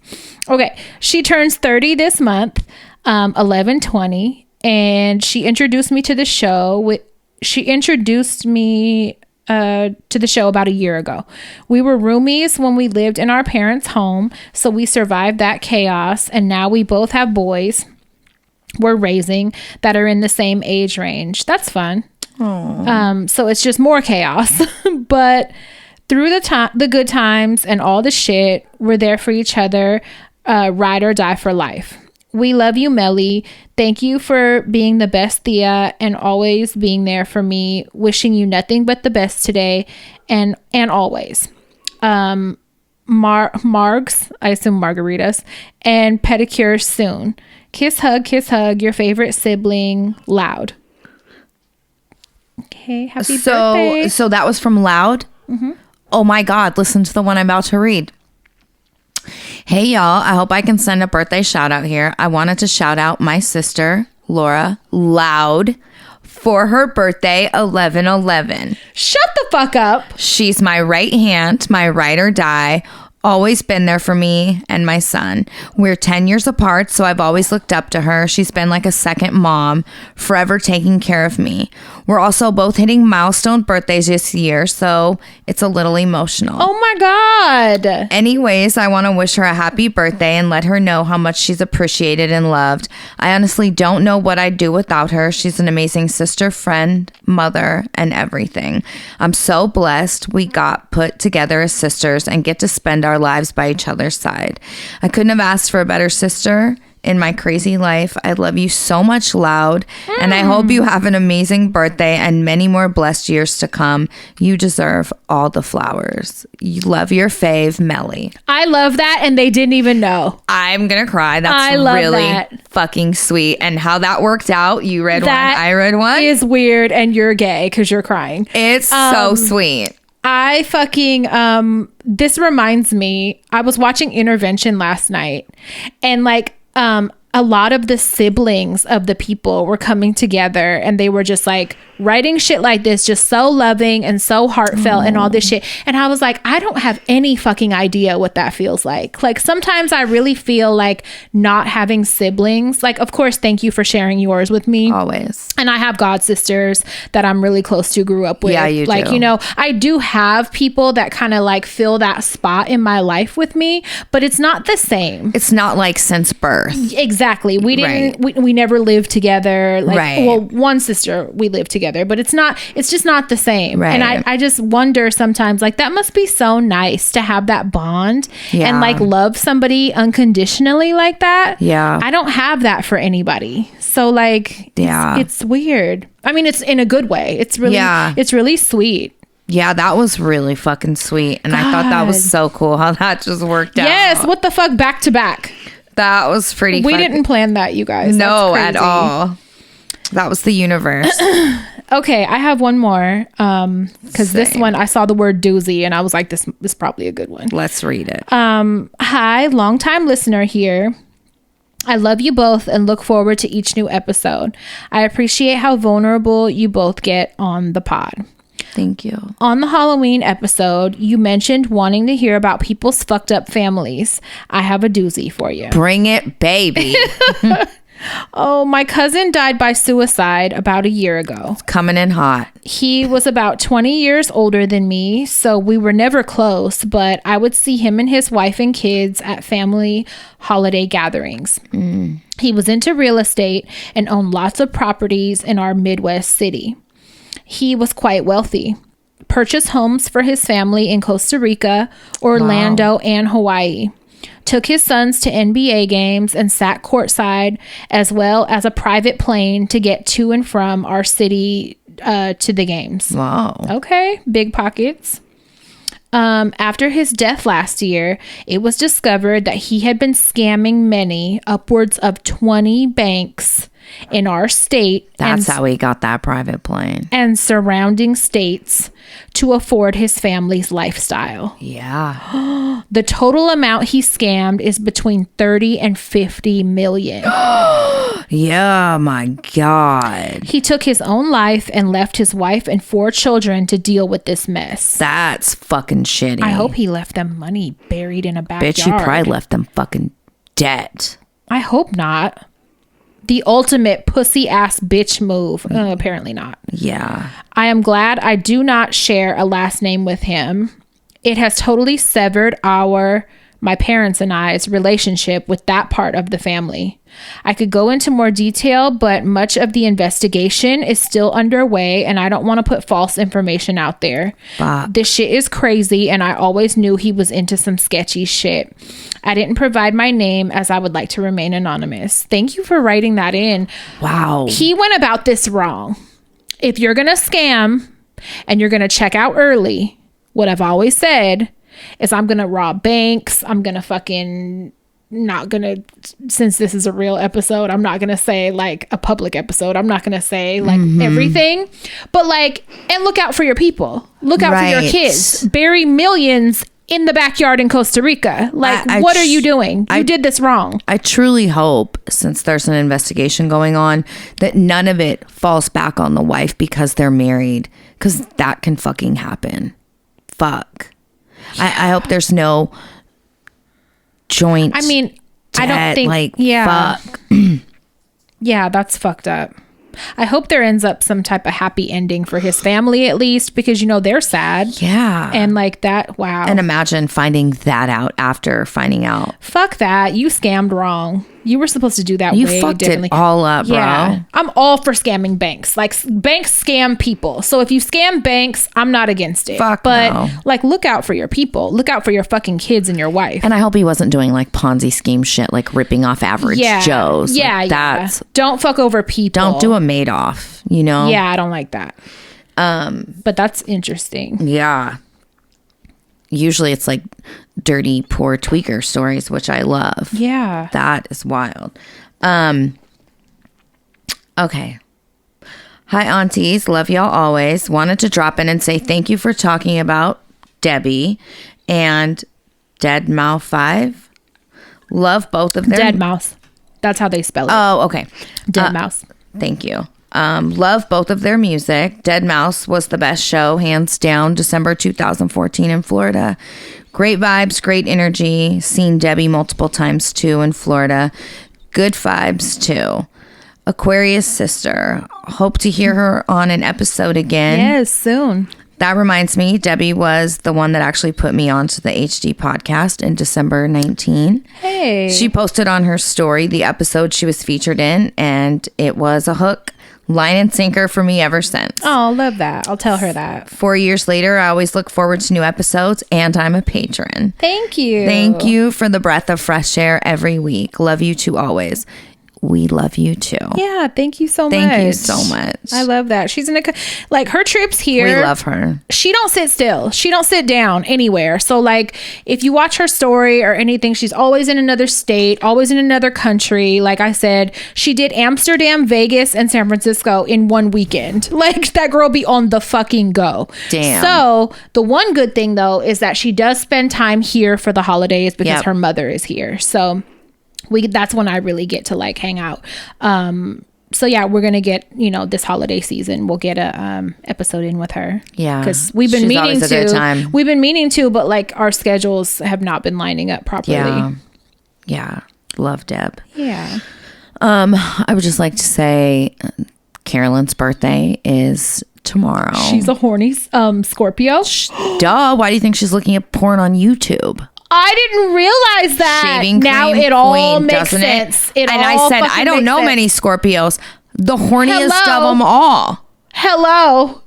Okay. She turns 30 this month, 11/20, and she introduced me to the show. She introduced me to the show about a year ago. We were roomies when we lived in our parents' home, so we survived that chaos, and now we both have boys we're raising that are in the same age range. That's fun. So it's just more chaos. But through the good times and all the shit, we're there for each other, ride or die for life. We love you, Melly. Thank you for being the best Thea and always being there for me. Wishing you nothing but the best today and always. Margs, I assume margaritas, and pedicures soon. Kiss, hug, your favorite sibling, Loud. Okay, happy birthday.
So that was from Loud? Mm-hmm. Oh my God, listen to the one I'm about to read. Hey y'all, I hope I can send a birthday shout out here. I wanted to shout out my sister, Laura, Loud, for her birthday, 11/11.
Shut the fuck up.
She's my right hand, my ride or die. Always been there for me and my son. We're 10 years apart, so I've always looked up to her. She's been like a second mom, forever taking care of me. We're also both hitting milestone birthdays this year, so it's a little emotional.
Oh my God.
Anyways, I want to wish her a happy birthday and let her know how much she's appreciated and loved. I honestly don't know what I'd do without her. She's an amazing sister, friend, mother, and everything. I'm so blessed we got put together as sisters and get to spend our lives by each other's side. I couldn't have asked for a better sister in my crazy life. I love you so much, Loud. And I hope you have an amazing birthday and many more blessed years to come. You deserve all the flowers. You love your fave, Melly.
I love that, and they didn't even know.
I'm going to cry. That's
I love
really
that.
fucking sweet. And how that worked out, you read
That
one, I read one.
Is weird, and you're gay because you're crying.
It's so sweet.
I fucking, this reminds me, I was watching Intervention last night, and like, a lot of the siblings of the people were coming together, and they were just like writing shit like this, just so loving and so heartfelt and all this shit. And I was like, I don't have any fucking idea what that feels like. Like, sometimes I really feel like not having siblings, like, of course, thank you for sharing yours with me.
Always.
And I have god sisters that I'm really close to, grew up with.
Yeah, you
like,
do.
you know, I do have people that kind of like fill that spot in my life with me, but it's not the same.
It's not like since birth.
Exactly. We didn't, we never lived together. Like, well, one sister, we lived together, but it's just not the same.
Right.
And I just wonder sometimes, like, that must be so nice to have that bond and like love somebody unconditionally like that.
Yeah.
I don't have that for anybody. So like, it's weird. I mean, it's in a good way. It's really sweet.
Yeah, that was really fucking sweet. And I thought that was so cool how that just worked out.
Yes. What the fuck? Back to back.
That was pretty
We didn't plan that, you guys.
No, at all. That was the universe.
Okay, I have one more. Because this one, I saw the word doozy, and I was like, this is probably a good one.
Let's read it.
Hi, longtime listener here. I love you both and look forward to each new episode. I appreciate how vulnerable you both get on the pod.
Thank you.
On the Halloween episode, you mentioned wanting to hear about people's fucked up families. I have a doozy for you.
Bring it, baby.
Oh, my cousin died by suicide about a year ago.
Coming in hot.
He was about 20 years older than me, so we were never close, but I would see him and his wife and kids at family holiday gatherings. He was into real estate and owned lots of properties in our Midwest city. He was quite wealthy. Purchased homes for his family in Costa Rica, Orlando, and Hawaii. Took his sons to NBA games and sat courtside, as well as a private plane to get to and from our city to the games.
Wow.
Okay, big pockets. After his death last year, it was discovered that he had been scamming many, upwards of 20 banks in our state.
That's how he got that private plane.
And surrounding states to afford his family's lifestyle.
Yeah.
The total amount he scammed is between 30 and 50 million.
Yeah, my God.
He took his own life and left his wife and 4 children to deal with this mess.
That's fucking shitty.
I hope he left them money buried in a backyard.
Bitch, he probably left them fucking dead.
I hope not. The ultimate pussy ass bitch move. Apparently not.
Yeah.
I am glad I do not share a last name with him. It has totally severed my parents and I's relationship with that part of the family. I could go into more detail, but much of the investigation is still underway, and I don't want to put false information out there. This shit is crazy, and I always knew he was into some sketchy shit. I didn't provide my name as I would like to remain anonymous. Thank you for writing that in.
Wow.
He went about this wrong. If you're going to scam and you're going to check out early, what I've always said is I'm going to rob banks. I'm going to fucking not going to, since this is a real episode, I'm not going to say like a public episode. I'm not going to say like everything, but like, and look out for your people. Look out for your kids. Bury millions in the backyard in Costa Rica. Like, what are you doing? You did this wrong.
I truly hope, since there's an investigation going on, that none of it falls back on the wife because they're married, because that can fucking happen. Fuck. Yeah. I hope there's no joint.
I mean,
debt,
I don't think,
like, fuck.
Yeah, that's fucked up. I hope there ends up some type of happy ending for his family, at least, because, you know, they're sad.
Yeah.
And like that, wow.
And imagine finding that out after finding out.
Fuck that. You scammed wrong. You were supposed to do that
You
way
fucked
differently.
it all up, bro.
I'm all for scamming banks. Like, banks scam people. So if you scam banks, I'm not against it.
Fuck
but
no.
like, look out for your people. Look out for your fucking kids and your wife.
And I hope he wasn't doing like Ponzi scheme shit, like ripping off average Joes.
Yeah,
like, that's
don't fuck over people.
don't do a Madoff, you know?
Yeah, I don't like that. But that's interesting.
Yeah. Usually it's like dirty, poor tweaker stories, which I love.
Yeah.
That is wild. Okay. Hi, aunties. Love y'all always. Wanted to drop in and say thank you for talking about Debbie and Dead Mouth 5. Love both of them.
Dead Mouse. That's how they spell it.
Oh, okay.
Dead Mouse.
Thank you. Love both of their music. Dead Mouse was the best show, hands down. December 2014 in Florida. Great vibes, great energy. Seen Debbie multiple times too in Florida. Good vibes too. Aquarius sister. Hope to hear her on an episode again.
Yes, soon.
That reminds me, Debbie was the one that actually put me onto the HD podcast in December 19.
Hey.
She posted on her story the episode she was featured in, and it was a hook, line and sinker for me ever since.
Oh, love that. I'll tell her that.
4 years later, I always look forward to new episodes, and I'm a patron.
Thank you.
Thank you for the breath of fresh air every week. Love you too always. We love you too.
Yeah, thank you so much.
Thank you so much.
I love that. She's in like her trips here.
We love her.
She don't sit still. She don't sit down anywhere. So like if you watch her story or anything, she's always in another state, always in another country. Like I said, she did Amsterdam, Vegas, and San Francisco in one weekend. Like that girl be on the fucking go.
Damn.
So the one good thing though is that she does spend time here for the holidays because her mother is here. So that's when I really get to like hang out. So yeah, we're gonna get, this holiday season we'll get a episode in with her.
Yeah,
because we've been meaning
a good time.
We've been meaning to, but like our schedules have not been lining up properly.
Yeah. Love Deb.
Yeah.
I would just like to say Carolyn's birthday is tomorrow.
She's a horny Scorpio.
Duh. Why do you think she's looking at porn on YouTube?
I didn't realize that.
Shaving cream
now it all
queen,
makes
doesn't
sense.
It and I said, I don't know many Scorpios. The horniest of them all.
Hello.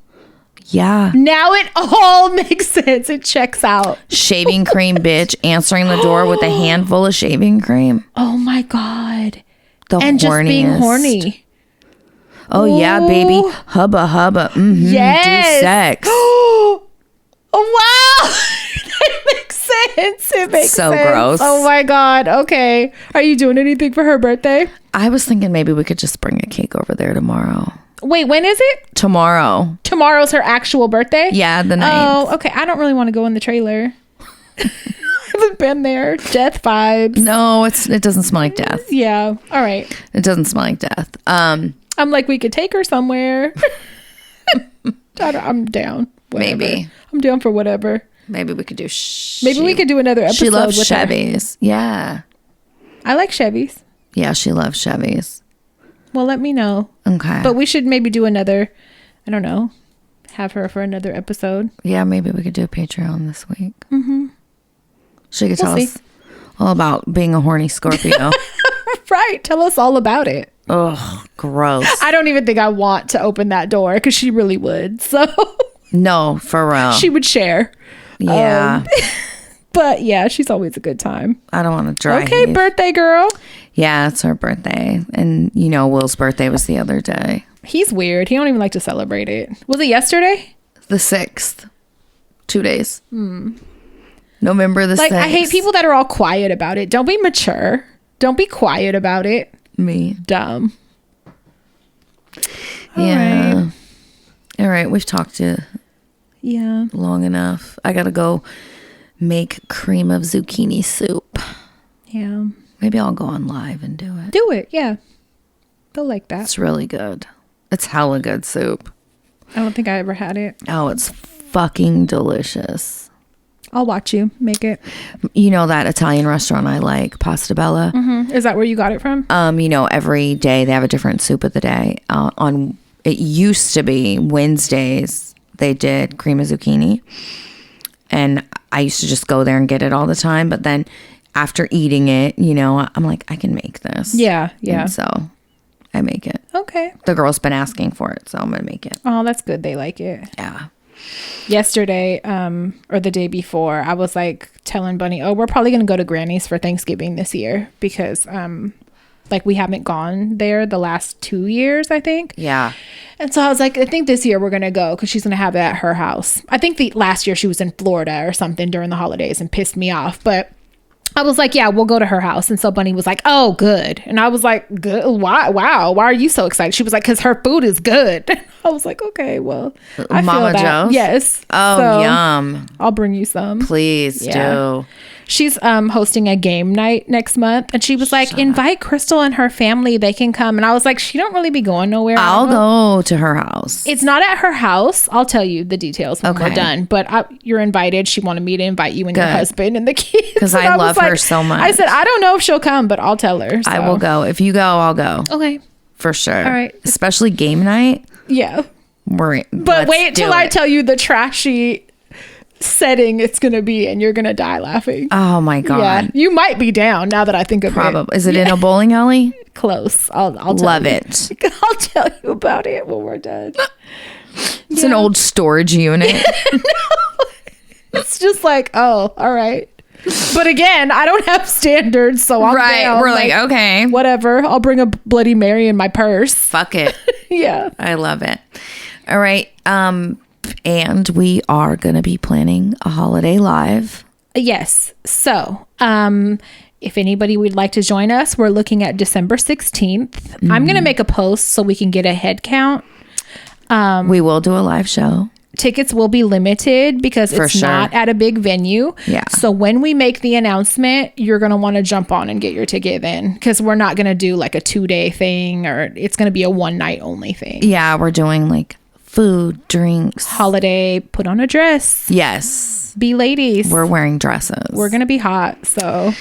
Yeah.
Now it all makes sense. It checks out.
Shaving cream, bitch. Answering the door with a handful of shaving cream.
Oh my God.
And
horniest. Just being horny.
Oh, yeah, baby. Hubba, hubba. Mm-hmm.
Yes.
Do sex.
Oh, wow. That makes sense. It makes
so
sense.
Gross.
Oh my God. Okay. Are you doing anything for her birthday?
I was thinking maybe we could just bring a cake over there tomorrow.
Wait, when is it?
Tomorrow.
Tomorrow's her actual birthday?
Yeah, the 9th.
Oh, okay. I don't really want to go in the trailer. I haven't been there. Death vibes.
No, it doesn't smell like death.
Yeah. All right.
It doesn't smell like death.
I'm like, we could take her somewhere. I'm down. Whatever.
Maybe.
I'm down for whatever.
Maybe we could do
Maybe we could do another episode.
She loves
with
Chevys.
Her.
Yeah.
I like Chevys.
Yeah, she loves Chevys.
Well, let me know.
Okay.
But we should maybe do another, I don't know, have her for another episode.
Yeah, maybe we could do a Patreon this week. Mm-hmm. She could tell us all about being a horny Scorpio.
Right. Tell us all about it.
Ugh, gross.
I don't even think I want to open that door because she really would. So
no, for real.
She would share.
Yeah.
But yeah, she's always a good time.
I don't want to drive.
Okay, birthday girl.
Yeah, it's her birthday. And Will's birthday was the other day.
He's weird. He don't even like to celebrate it. Was it yesterday?
The 6th. 2 days. November the 6th.
I hate people that are all quiet about it. Don't be mature. Don't be quiet about it.
Me.
Dumb.
Yeah. All right. We've talked to long enough. I got to go make cream of zucchini soup.
Yeah.
Maybe I'll go on live and do it.
Do it. Yeah. They'll like that.
It's really good. It's hella good soup.
I don't think I ever had it.
Oh, it's fucking delicious.
I'll watch you make it.
You know that Italian restaurant I like, Pasta Bella?
Mm-hmm. Is that where you got it from?
Every day they have a different soup of the day. It used to be Wednesdays they did cream of zucchini. And I used to just go there and get it all the time. But then after eating it, you know, I'm like, I can make this.
Yeah. Yeah.
And so I make it.
Okay.
The girl's been asking for it, so I'm going to make it.
Oh, that's good. They like it.
Yeah.
Yesterday, or the day before, I was like telling Bunny, oh, we're probably going to go to Granny's for Thanksgiving this year because, like, we haven't gone there the last 2 years, I think.
Yeah.
And so I was like, I think this year we're going to go because she's going to have it at her house. I think the last year she was in Florida or something during the holidays and pissed me off. But I was like, yeah, we'll go to her house. And so Bunny was like, oh, good. And I was like, good. Why? Wow. Why are you so excited? She was like, because her food is good. I was like, okay, well, I
Mama
feel that.
Joe's?
Yes.
Oh,
So
yum.
I'll bring you some.
Please do.
She's hosting a game night next month, and she was like, invite Crystal and her family, they can come. And I was like, she don't really be going nowhere.
I'll go to her house.
It's not at her house. I'll tell you the details when we're done, but you're invited. She wanted me to invite you and your husband and the kids
Because I love her so much.
I said, I don't know if she'll come, but I'll tell her. So.
I will go. If you go, I'll go.
Okay.
For sure.
All right.
Especially game night.
Yeah.
But
wait till I tell you the trashy setting it's gonna be, and you're gonna die laughing.
Oh my God.
Yeah, you might be down now that I think of it.
Probably. Is it in a bowling alley?
Close. I'll tell
Love
you.
it.
I'll tell you about it when we're done.
It's an old storage unit.
It's just like, oh, all right. But again, I don't have standards, so I'm down.
We're like, okay.
Whatever. I'll bring a Bloody Mary in my purse.
Fuck it.
Yeah.
I love it. All right. And we are going to be planning a holiday live.
Yes. So, if anybody would like to join us, we're looking at December 16th. I'm going to make a post so we can get a head count.
We will do a live show.
Tickets will be limited because it's not at a big venue.
Yeah.
So when we make the announcement, you're going to want to jump on and get your ticket then, because we're not going to do like a 2-day thing, or it's going to be a 1-night only thing.
Yeah. We're doing like food, drinks,
holiday, put on a dress.
Yes.
Be ladies.
We're wearing dresses.
We're going to be hot. So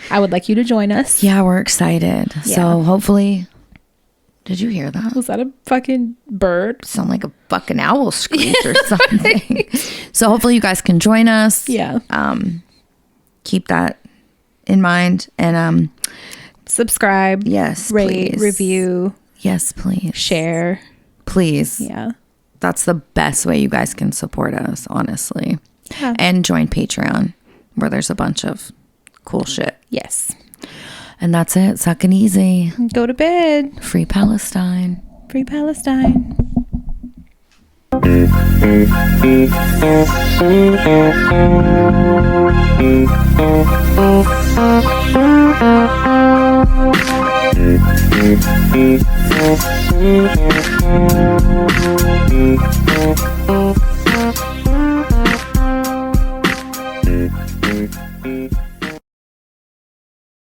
I would like you to join us.
Yeah. We're excited.
Yeah.
So hopefully... Did you hear that?
Was that a fucking bird?
Sound like a fucking owl screech or something. So hopefully you guys can join us.
Yeah.
Keep that in mind. And
subscribe.
Yes,
rate,
please.
review.
Yes, please.
Share.
Please.
Yeah.
That's the best way you guys can support us, honestly.
Yeah.
And join Patreon, where there's a bunch of cool shit.
Yes.
And that's it. Suck and easy.
Go to bed.
Free Palestine.
Free Palestine.